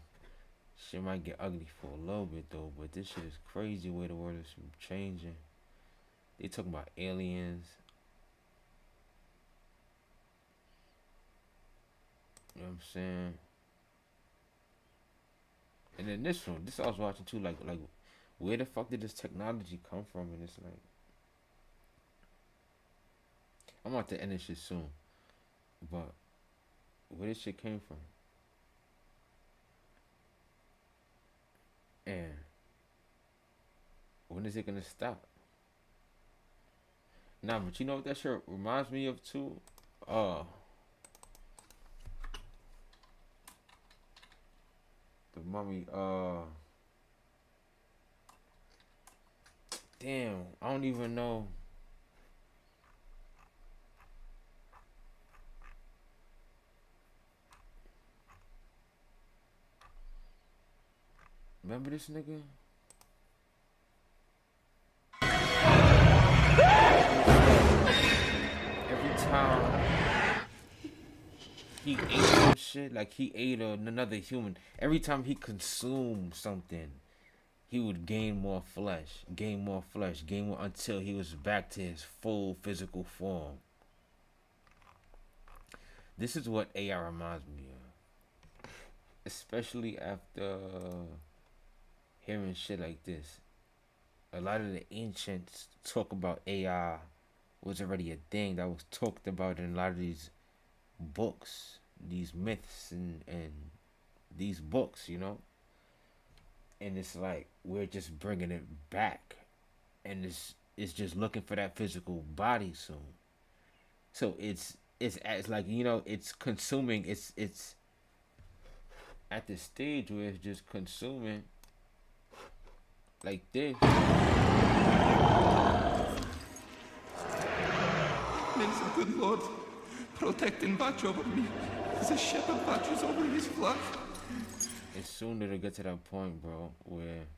shit might get ugly for a little bit though. But this shit is crazy where the world is changing. They talking about aliens. You know what I'm saying? And then this one, this I was watching too, like where the fuck did this technology come from? And it's like, I'm about to end this shit soon, but where this shit came from? And when is it gonna stop? Nah, but you know what that shit reminds me of too? The Mummy, damn, I don't even know. Remember this nigga? Every time he ate some shit, like he ate another human, every time he consumed something, he would gain more flesh, until he was back to his full physical form. This is what AI reminds me of. Especially after hearing shit like this. A lot of the ancients talk about AI was already a thing that was talked about in a lot of these books, these myths and these books, you know? And it's like we're just bringing it back, and it's just looking for that physical body soon. So it's like, you know, it's consuming. It's at the stage where it's just consuming like this. May the good Lord protect and watch over me as a shepherd watches over his flock. And soon it'll get to that point, bro, where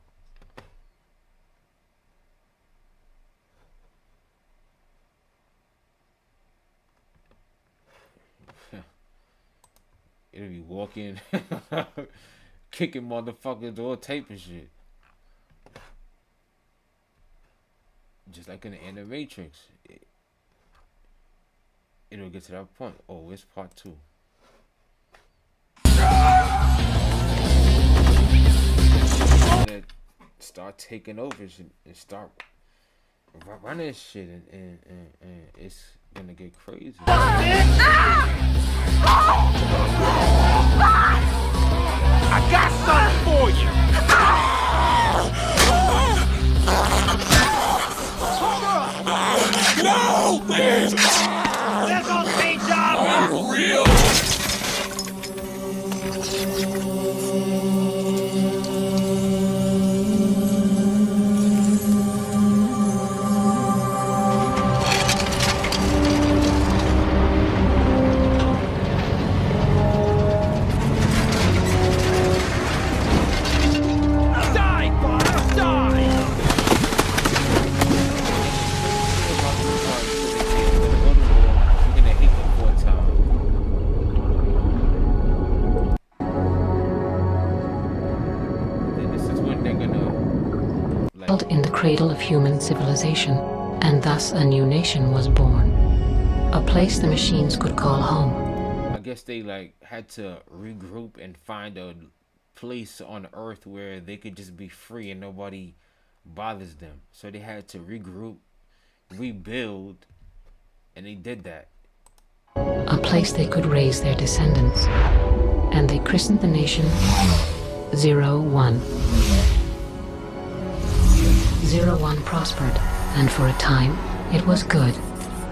it'll be walking, kicking motherfuckers, all type of shit. Just like in the Animatrix. It'll get to that point. Oh, it's part 2. Start taking over and start running shit, and it's gonna get crazy. I got something for you. No, man. That's all stage job. For real. In the cradle of human civilization, and thus a new nation was born. A place the machines could call home. guess they like had to regroup and find a place on Earth where they could just be free and nobody bothers them. So they had to regroup, rebuild, and they did that. A place they could raise their descendants. And they christened the nation 01. 01 prospered, and for a time, it was good.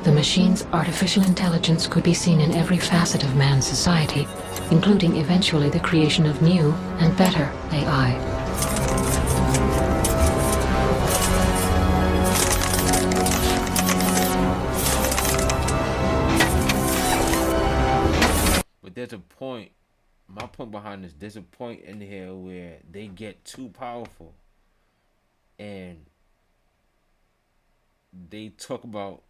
The machine's artificial intelligence could be seen in every facet of man's society, including eventually the creation of new and better AI. But there's a point, my point behind this, there's a point in here where they get too powerful and they talk about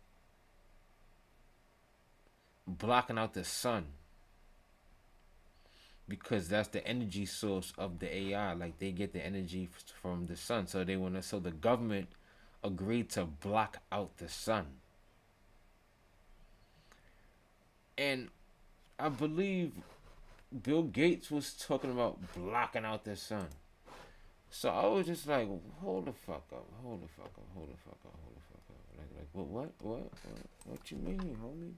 blocking out the sun because that's the energy source of the AI. Like they get the energy from the sun, so they want to. So the government agreed to block out the sun, and I believe Bill Gates was talking about blocking out the sun. So I was just like, hold the fuck up, hold the fuck up, hold the fuck up, hold the fuck up. Like what you mean, homie?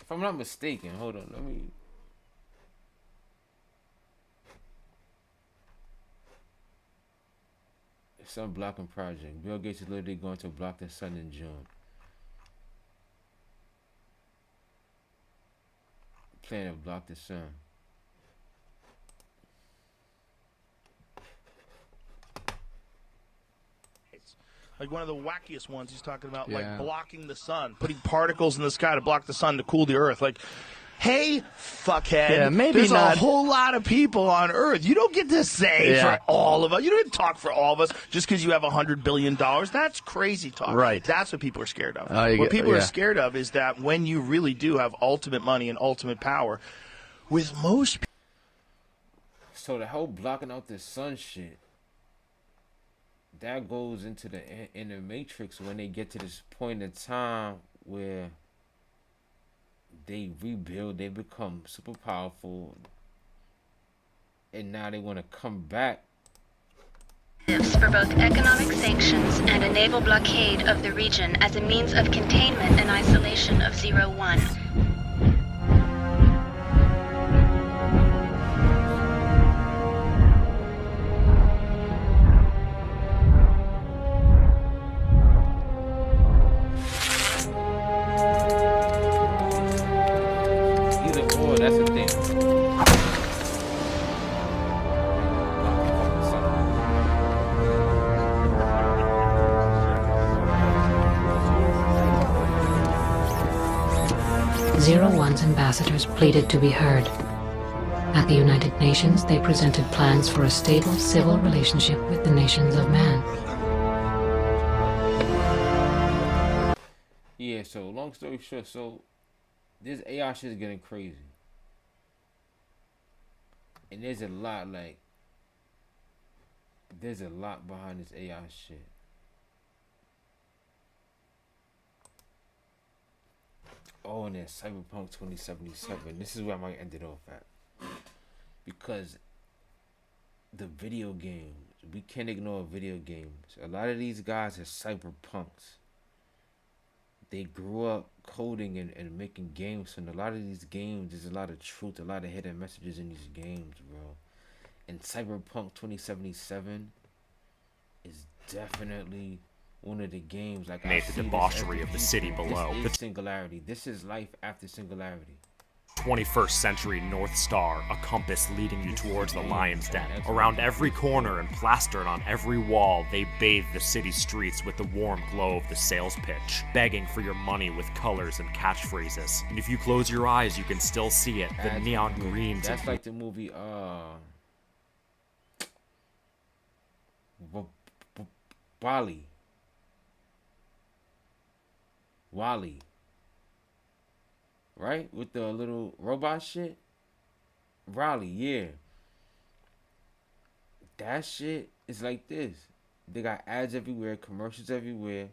If I'm not mistaken, hold on, let me. Sun blocking project. Bill Gates is literally going to block the sun in June. Plan to block the sun. Like one of the wackiest ones, he's talking about like blocking the sun, putting particles in the sky to block the sun to cool the earth. Like, hey, fuckhead, yeah, maybe there's not. a whole lot of people on Earth. You don't get to say for all of us. You don't get to talk for all of us just because you have $100 billion. That's crazy talk. Right. That's what people are scared of. What people are scared of is that when you really do have ultimate money and ultimate power, with most people. So the whole blocking out the sun shit, that goes into the Matrix when they get to this point in time where they rebuild, they become super powerful, and now they want to come back. For both economic sanctions and a naval blockade of the region as a means of containment and isolation of 01. That's the thing. 01's ambassadors pleaded to be heard. At the United Nations, they presented plans for a stable civil relationship with the nations of man. Yeah, so long story short, so this AI shit is getting crazy. And there's a lot behind this AI shit. Oh, and then Cyberpunk 2077. This is where I might end it off at. Because the video games, we can't ignore video games. A lot of these guys are cyberpunks. They grew up coding and making games, and a lot of these games, there's a lot of truth, a lot of hidden messages in these games, bro. And Cyberpunk 2077 is definitely one of the games like made the debauchery of the city below. This is singularity. This is life after singularity. 21st century North Star, a compass leading you towards the Lion's Den. Around every corner and plastered on every wall, they bathe the city streets with the warm glow of the sales pitch, begging for your money with colors and catchphrases. And if you close your eyes, you can still see it, the neon green. That's like the movie, Wally. Right? With the little robot shit? Raleigh, yeah. That shit is like this. They got ads everywhere, commercials everywhere.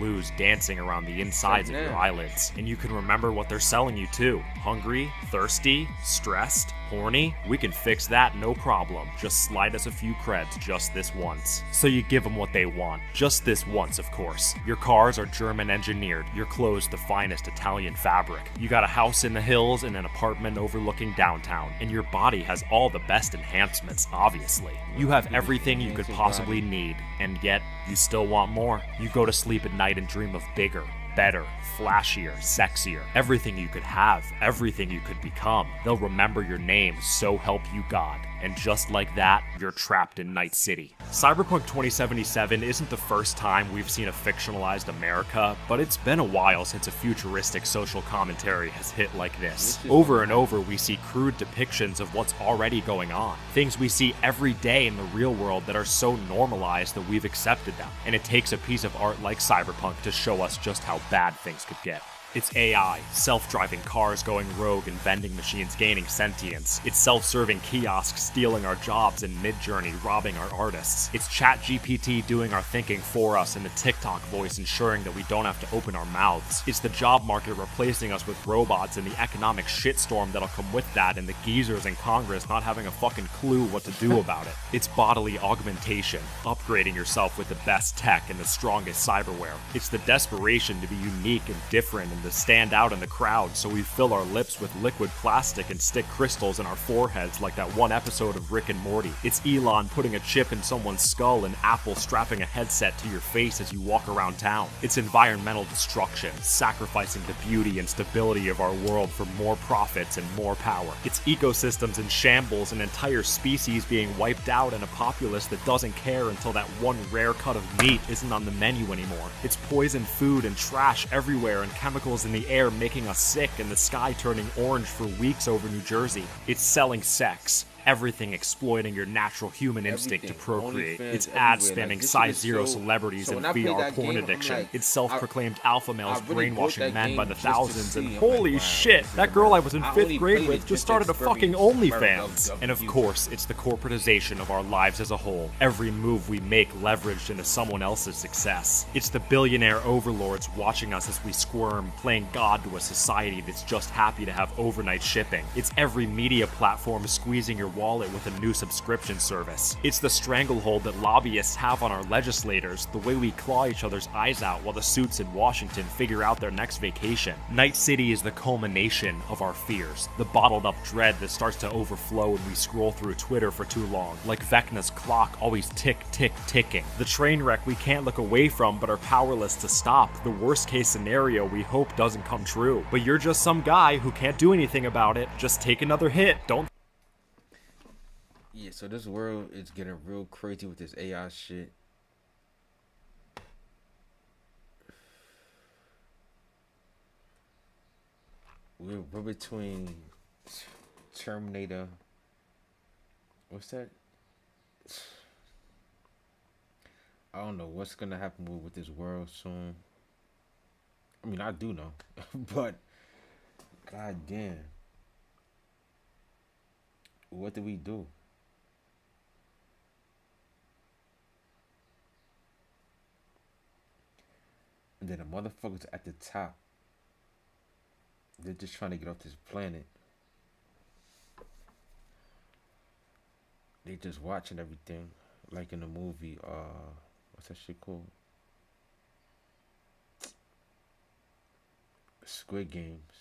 blues dancing around the insides of your eyelids. And you can remember what they're selling you too. Hungry, thirsty, stressed, horny? We can fix that, no problem. Just slide us a few creds just this once. So you give them what they want. Just this once, of course. Your cars are German engineered. Your clothes the finest Italian fabric. You got a house in the hills and an apartment overlooking downtown. And your body has all the best enhancements, obviously. You have everything you could possibly need. And yet, you still want more. You go to sleep at night and dream of bigger, better, flashier, sexier, everything you could have, everything you could become. They'll remember your name, so help you God. And just like that, you're trapped in Night City. Cyberpunk 2077 isn't the first time we've seen a fictionalized America, but it's been a while since a futuristic social commentary has hit like this. Over and over, we see crude depictions of what's already going on. Things we see every day in the real world that are so normalized that we've accepted them. And it takes a piece of art like Cyberpunk to show us just how bad things could get. It's AI, self-driving cars going rogue and vending machines gaining sentience. It's self-serving kiosks stealing our jobs and Mid-Journey robbing our artists. It's ChatGPT doing our thinking for us and the TikTok voice ensuring that we don't have to open our mouths. It's the job market replacing us with robots and the economic shitstorm that'll come with that and the geezers in Congress not having a fucking clue what to do about it. It's bodily augmentation, upgrading yourself with the best tech and the strongest cyberware. It's the desperation to be unique and different and to stand out in the crowd, so we fill our lips with liquid plastic and stick crystals in our foreheads like that one episode of Rick and Morty. It's Elon putting a chip in someone's skull and Apple strapping a headset to your face as you walk around town. It's environmental destruction, sacrificing the beauty and stability of our world for more profits and more power. It's ecosystems in shambles, an entire species being wiped out, and a populace that doesn't care until that one rare cut of meat isn't on the menu anymore. It's poisoned food and trash everywhere and chemicals in the air making us sick and the sky turning orange for weeks over New Jersey. It's selling sex. Everything exploiting your natural human instinct to procreate. It's ads spamming size zero celebrities and VR porn addiction. It's self-proclaimed alpha males brainwashing men by the thousands, and holy shit, that girl I was in 5th grade with just started a fucking OnlyFans. And of course, it's the corporatization of our lives as a whole. Every move we make leveraged into someone else's success. It's the billionaire overlords watching us as we squirm, playing God to a society that's just happy to have overnight shipping. It's every media platform squeezing your wallet with a new subscription service. It's the stranglehold that lobbyists have on our legislators, the way we claw each other's eyes out while the suits in Washington figure out their next vacation. Night City is the culmination of our fears, the bottled up dread that starts to overflow when we scroll through Twitter for too long, like Vecna's clock always ticking. The train wreck we can't look away from but are powerless to stop, the worst case scenario we hope doesn't come true. But you're just some guy who can't do anything about it. Just take another hit, don't. Yeah, so this world is getting real crazy with this AI shit. We're between Terminator. What's that? I don't know what's gonna happen with this world soon. I mean, I do know, but god damn, what do we do? And then the motherfuckers at the top, they're just trying to get off this planet. They just watching everything, like in the movie, what's that shit called? Squid Games.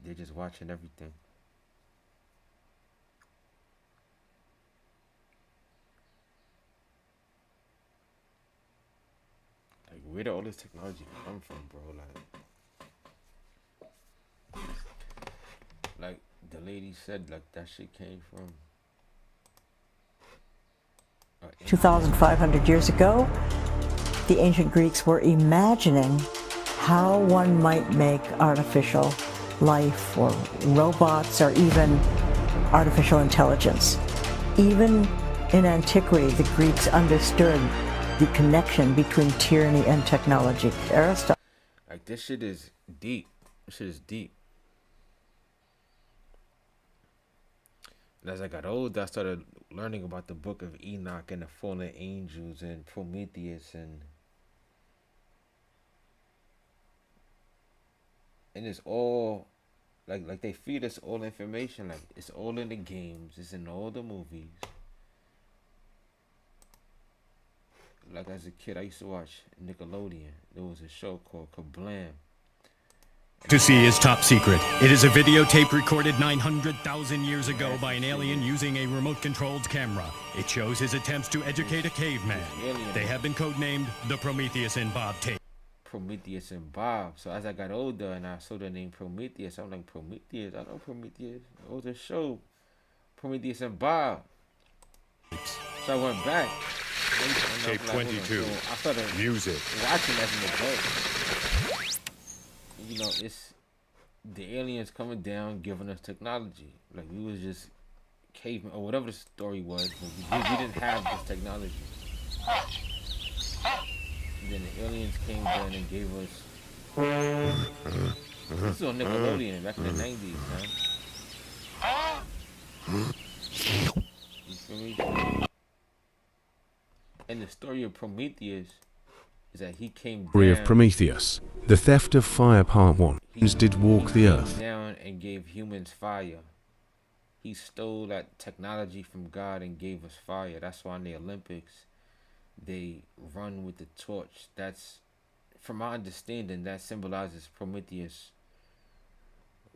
They're just watching everything. Like, where did all this technology come from, bro? Like the lady said, like that shit came from 2,500 years ago, the ancient Greeks were imagining how one might make artificial life or robots or even artificial intelligence. Even in antiquity, the Greeks understood the connection between tyranny and technology. Aristotle. Like, this shit is deep. This shit is deep. And as I got older, I started learning about the book of Enoch and the fallen angels and Prometheus and and it's all like they feed us all information. Like it's all in the games. It's in all the movies. Like as a kid, I used to watch Nickelodeon. There was a show called Kablam. To see is top secret. It is a videotape recorded 900,000 years ago by an alien using a remote-controlled camera. It shows his attempts to educate a caveman. They have been codenamed the Prometheus and Bob tape. Prometheus and Bob. So as I got older and I saw the name Prometheus, I'm like, Prometheus? I know Prometheus. It was a show. Prometheus and Bob. So I went back. Tape 22. I started Music. watching as an adult. You know, it's the aliens coming down, giving us technology. Like we was just cavemen or whatever the story was, but we didn't have this technology. And then the aliens came down and gave us. This was on Nickelodeon back in the 90s, man. You feel me? And the story of Prometheus is that he came Story down. of Prometheus, the theft of fire part 1. Humans did walk the earth. Down and gave humans fire. He stole that technology from God and gave us fire. That's why in the Olympics they run with the torch. That's, from my understanding, that symbolizes Prometheus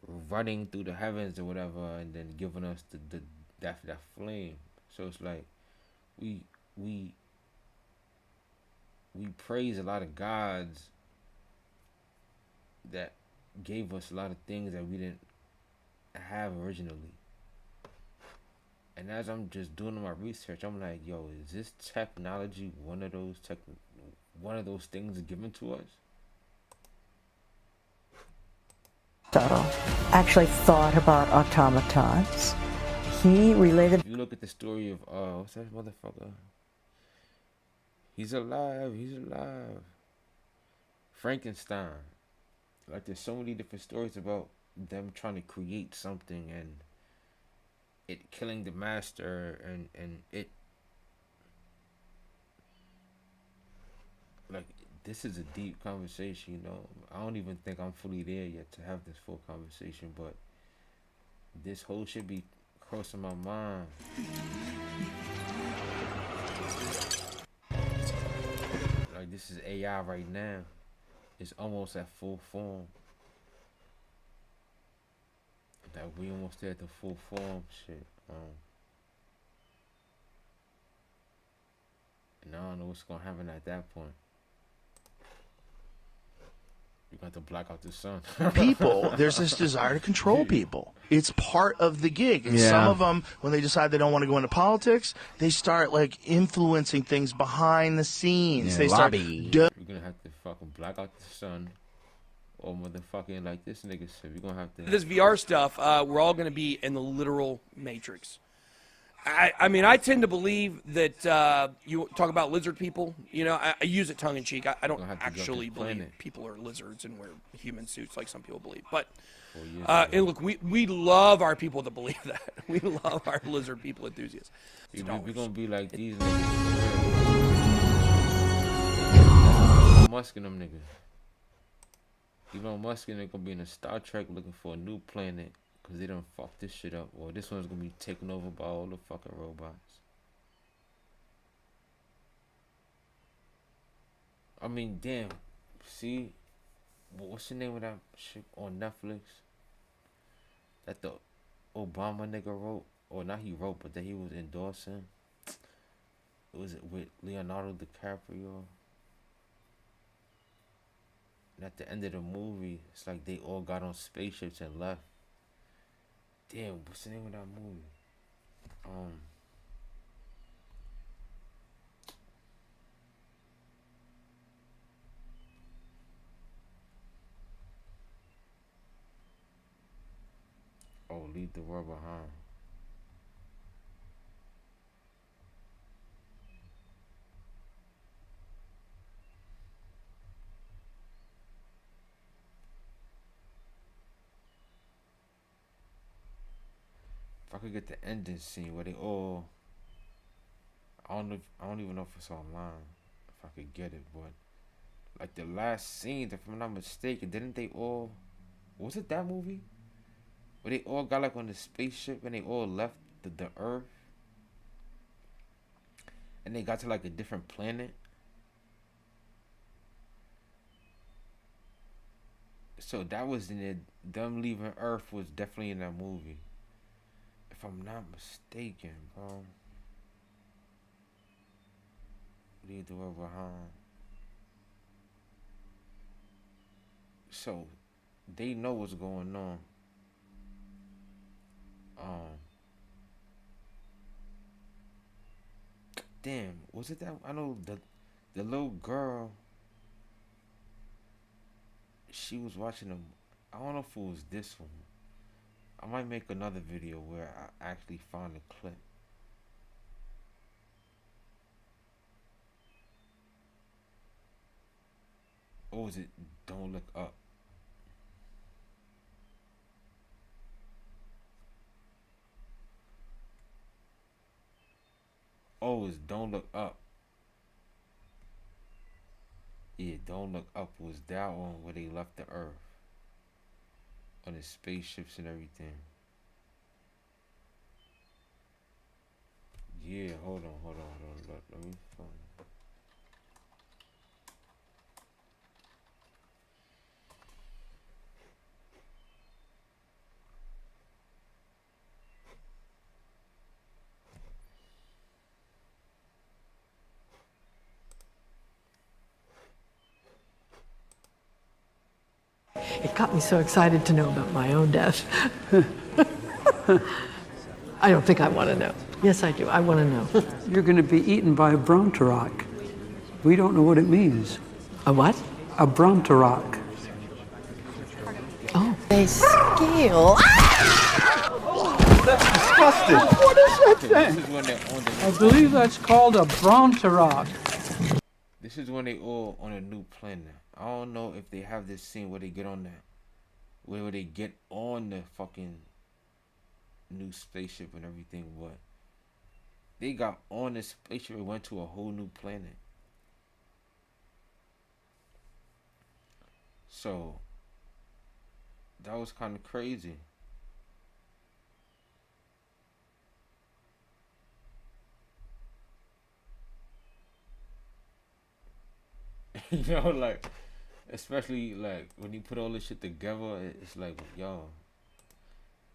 running through the heavens or whatever, and then giving us that flame. So it's like we praise a lot of gods that gave us a lot of things that we didn't have originally. And as I'm just doing my research, I'm like, yo, is this technology one of those things given to us? Aristotle actually thought about automatons. He related. If you look at the story of what's that motherfucker? He's alive. Frankenstein. Like there's so many different stories about them trying to create something and it killing the master and it like this is a deep conversation, you know. I don't even think I'm fully there yet to have this full conversation, but this whole shit be crossing my mind. Like this is AI right now. It's almost at full form. That we almost there at the full form shit. And I don't know what's gonna happen at that point. You're going to have to block out the sun. People, there's this desire to control people. It's part of the gig. And some of them, when they decide they don't want to go into politics, they start like influencing things behind the scenes. They lobby. Start. You're going to have to fucking block out the sun. Or motherfucking like this nigga said, we're going to have to. This VR stuff, we're all going to be in the literal matrix. I mean, I tend to believe that you talk about lizard people. You know, I use it tongue in cheek. I don't actually believe people are lizards and wear human suits like some people believe. But and look, we love our people that believe that. We love our lizard people enthusiasts. We're gonna be like these niggas. Musk and them niggas. Elon Musk and they gonna be in a Star Trek looking for a new planet. Because they done fucked this shit up. Or this one's going to be taken over by all the fucking robots. I mean, damn. See? What's the name of that shit on Netflix? That the Obama nigga wrote? Or not he wrote, but that he was endorsing. Was it with Leonardo DiCaprio? And at the end of the movie, it's like they all got on spaceships and left. Damn, what's the name of that movie? Leave the World Behind. If I could get the ending scene where they all, I don't even know if it's online. If I could get it, but like the last scene, if I'm not mistaken, didn't they all Was it that movie? Where they all got like on the spaceship and they all left the Earth. And they got to like a different planet. So that was in it. Them leaving Earth was definitely in that movie. If I'm not mistaken, bro. Leave the world behind. So they know what's going on. Damn, was it that? I know the little girl. She was watching them. I don't know if it was this one. I might make another video where I actually find a clip. Or was it Don't Look Up? Oh, it's Don't Look Up. Yeah, Don't Look Up was that one where they left the Earth. On the spaceships and everything. Yeah, hold on. Let me find it. It got me so excited to know about my own death. I don't think I want to know. Yes, I do. I want to know. You're going to be eaten by a Brontorok. We don't know what it means. A what? A Brontorok. Oh, they scale. That's disgusting. What is that thing? I believe that's called a Brontorok. This is when they all on a new planet. I don't know if they have this scene where they get on where they get on the fucking new spaceship and everything, but they got on the spaceship and went to a whole new planet. So that was kind of crazy. You know, like, especially like when you put all this shit together, it's like, yo,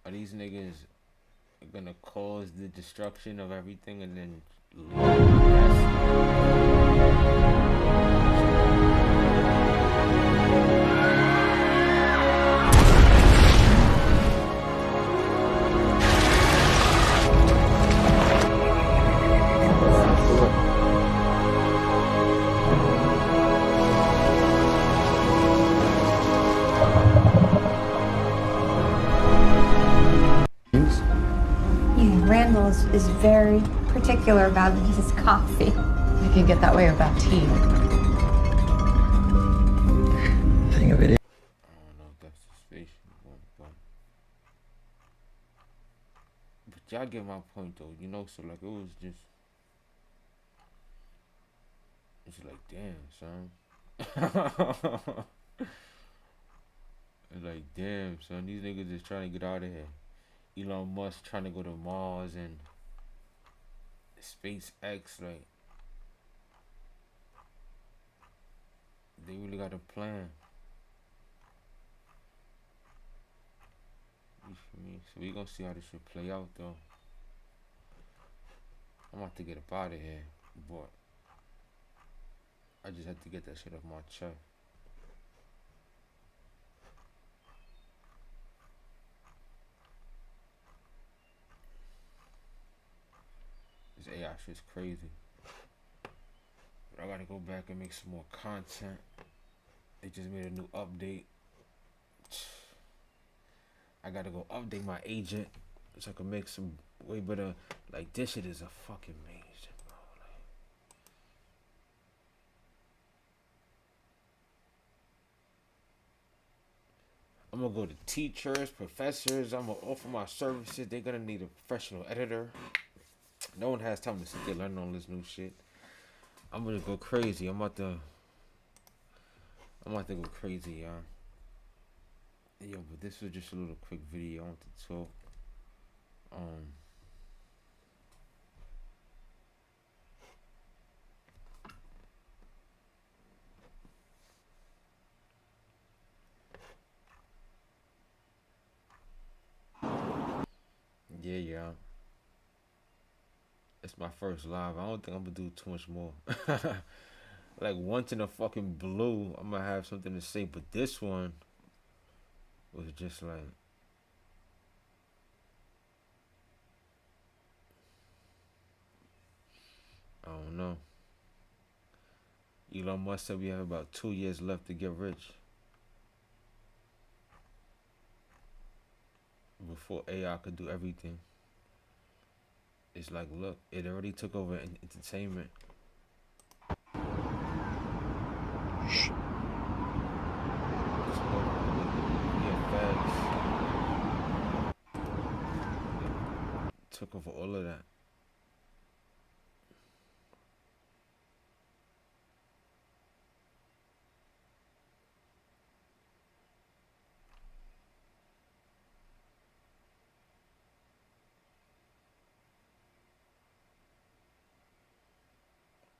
are these niggas gonna cause the destruction of everything and then Randall is very particular about his coffee. You can get that way about tea. Thing of it is. I don't know if that's the spaceship one, but y'all get my point though, you know. So like it was just, it's like damn son. It's like damn son, these niggas is trying to get out of here. Elon Musk trying to go to Mars and SpaceX, like they really got a plan. You feel me? So we gonna see how this shit play out though. I'm about to get up out of here, but I just had to get that shit off my chest. This AI shit's crazy. But I gotta go back and make some more content. They just made a new update. I gotta go update my agent so I can make some way better. Like this shit is a fucking maze, bro. Like, I'm gonna go to teachers, professors. I'm gonna offer my services. They're gonna need a professional editor. No one has time to sit there learning all this new shit. I'm gonna go crazy. I'm about to go crazy, y'all. Yo, but this was just a little quick video. I want to talk. Yeah. It's my first live. I don't think I'm gonna do too much more. Like once in a fucking blue, I'm gonna have something to say. But this one was just like, I don't know. Elon Musk said we have about 2 years left to get rich before AI could do everything. It's like, look, it already took over entertainment. Took over all of that.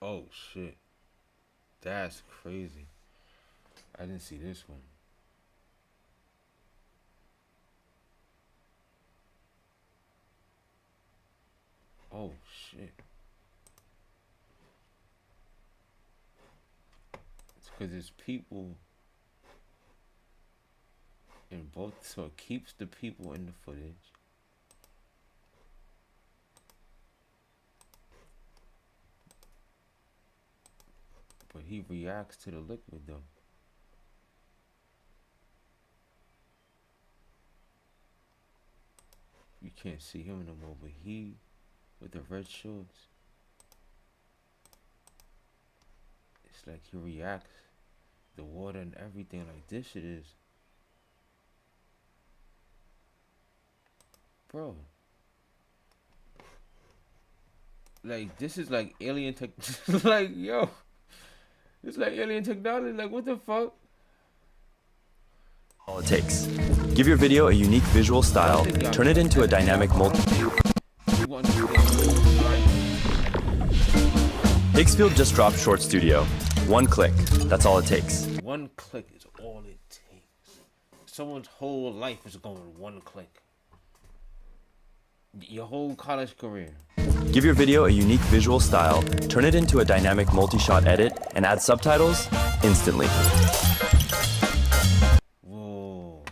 Oh shit. That's crazy. I didn't see this one. Oh shit. It's because it's people in both, so it keeps the people in the footage. But he reacts to the liquid though. You can't see him no more, but he with the red shorts, it's like he reacts, the water and everything, like this shit is, bro, like this is like alien tech. Like yo, it's like alien technology. Like what the fuck? All it takes. Give your video a unique visual style, turn it into a dynamic Higgsfield just dropped Short Studio. One click, that's all it takes. One click is all it takes. Someone's whole life is going one click. Your whole college career. Give your video a unique visual style, turn it into a dynamic multi-shot edit, and add subtitles instantly. Whoa.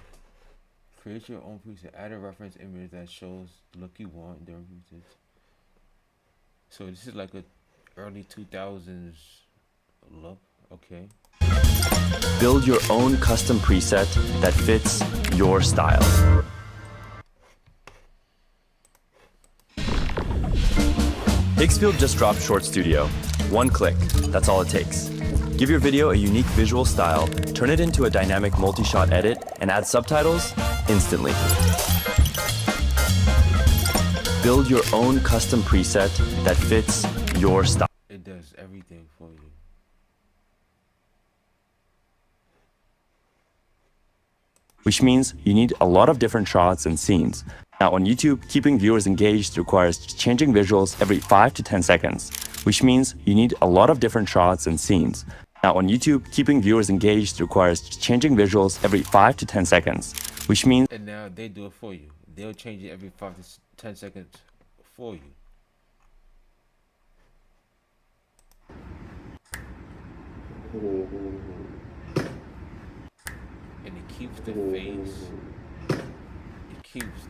Create your own preset. Add a reference image that shows the look you want during presets. So this is like a early 2000s look. Okay. Build your own custom preset that fits your style. Higgsfield just dropped Short Studio. One click, that's all it takes. Give your video a unique visual style, turn it into a dynamic multi-shot edit, and add subtitles instantly. Build your own custom preset that fits your style. It does everything for you. Which means you need a lot of different shots and scenes. Now on YouTube, keeping viewers engaged requires changing visuals every 5 to 10 seconds, which means you need a lot of different shots and scenes. Now on YouTube, keeping viewers engaged requires changing visuals every 5 to 10 seconds, which means... And now they do it for you. They'll change it every 5 to 10 seconds for you. And it keeps the face, it keeps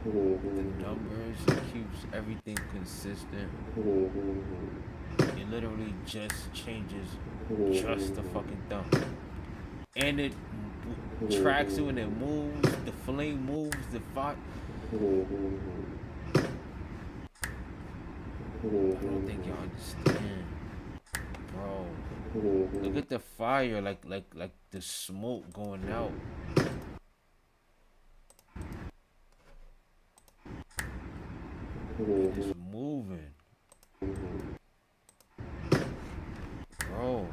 the numbers, it keeps everything consistent. It literally just changes just the fucking thumb. And it tracks it when it moves, the flame moves, the fire. I don't think y'all understand. Bro, look at the fire, like the smoke going out. It's moving. Bro.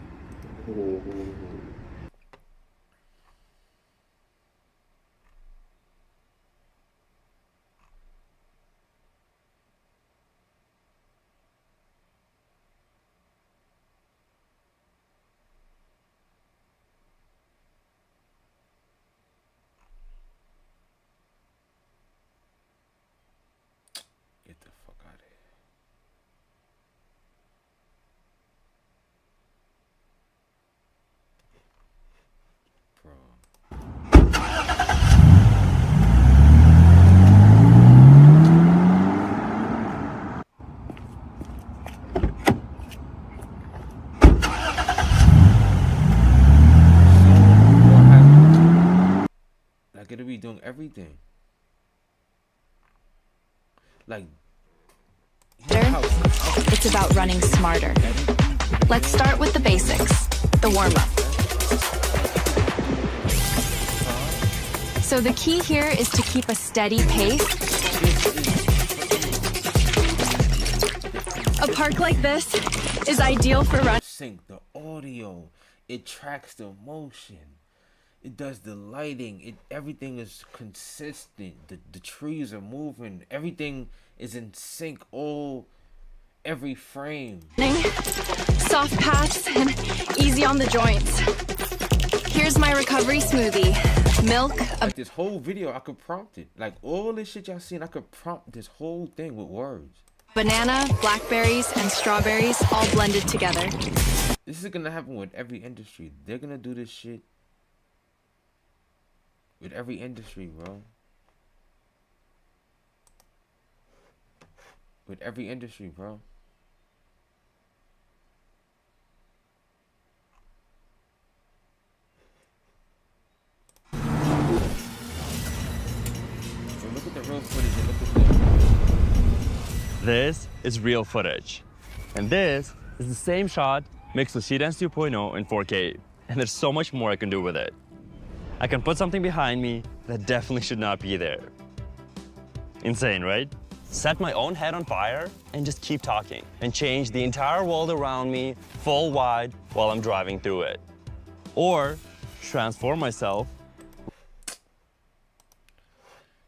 everything. Like, It's about running smarter. Let's start with the basics, the warm-up. So the key here is to keep a steady pace. A park like this is ideal for running. Sync the audio. It tracks the motion. It does the lighting. Everything is consistent. The trees are moving. Everything is in sync. Every frame. Soft paths and easy on the joints. Here's my recovery smoothie. Milk. Like this whole video, I could prompt it. Like all this shit y'all seen, I could prompt this whole thing with words. Banana, blackberries, and strawberries all blended together. This is gonna happen with every industry. They're gonna do this shit with every industry, bro. With every industry, bro. So look at the real footage and look at the... This is real footage. And this is the same shot mixed with CDance 2.0 in 4K. And there's so much more I can do with it. I can put something behind me that definitely should not be there. Insane, right? Set my own head on fire and just keep talking and change the entire world around me full wide while I'm driving through it. Or transform myself.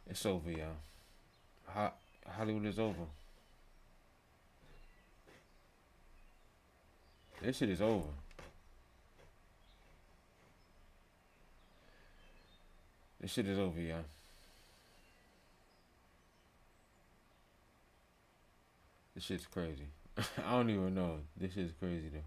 It's over, y'all. Hollywood is over. This shit is over. This shit is over, y'all. This shit's crazy. I don't even know. This shit's crazy, though.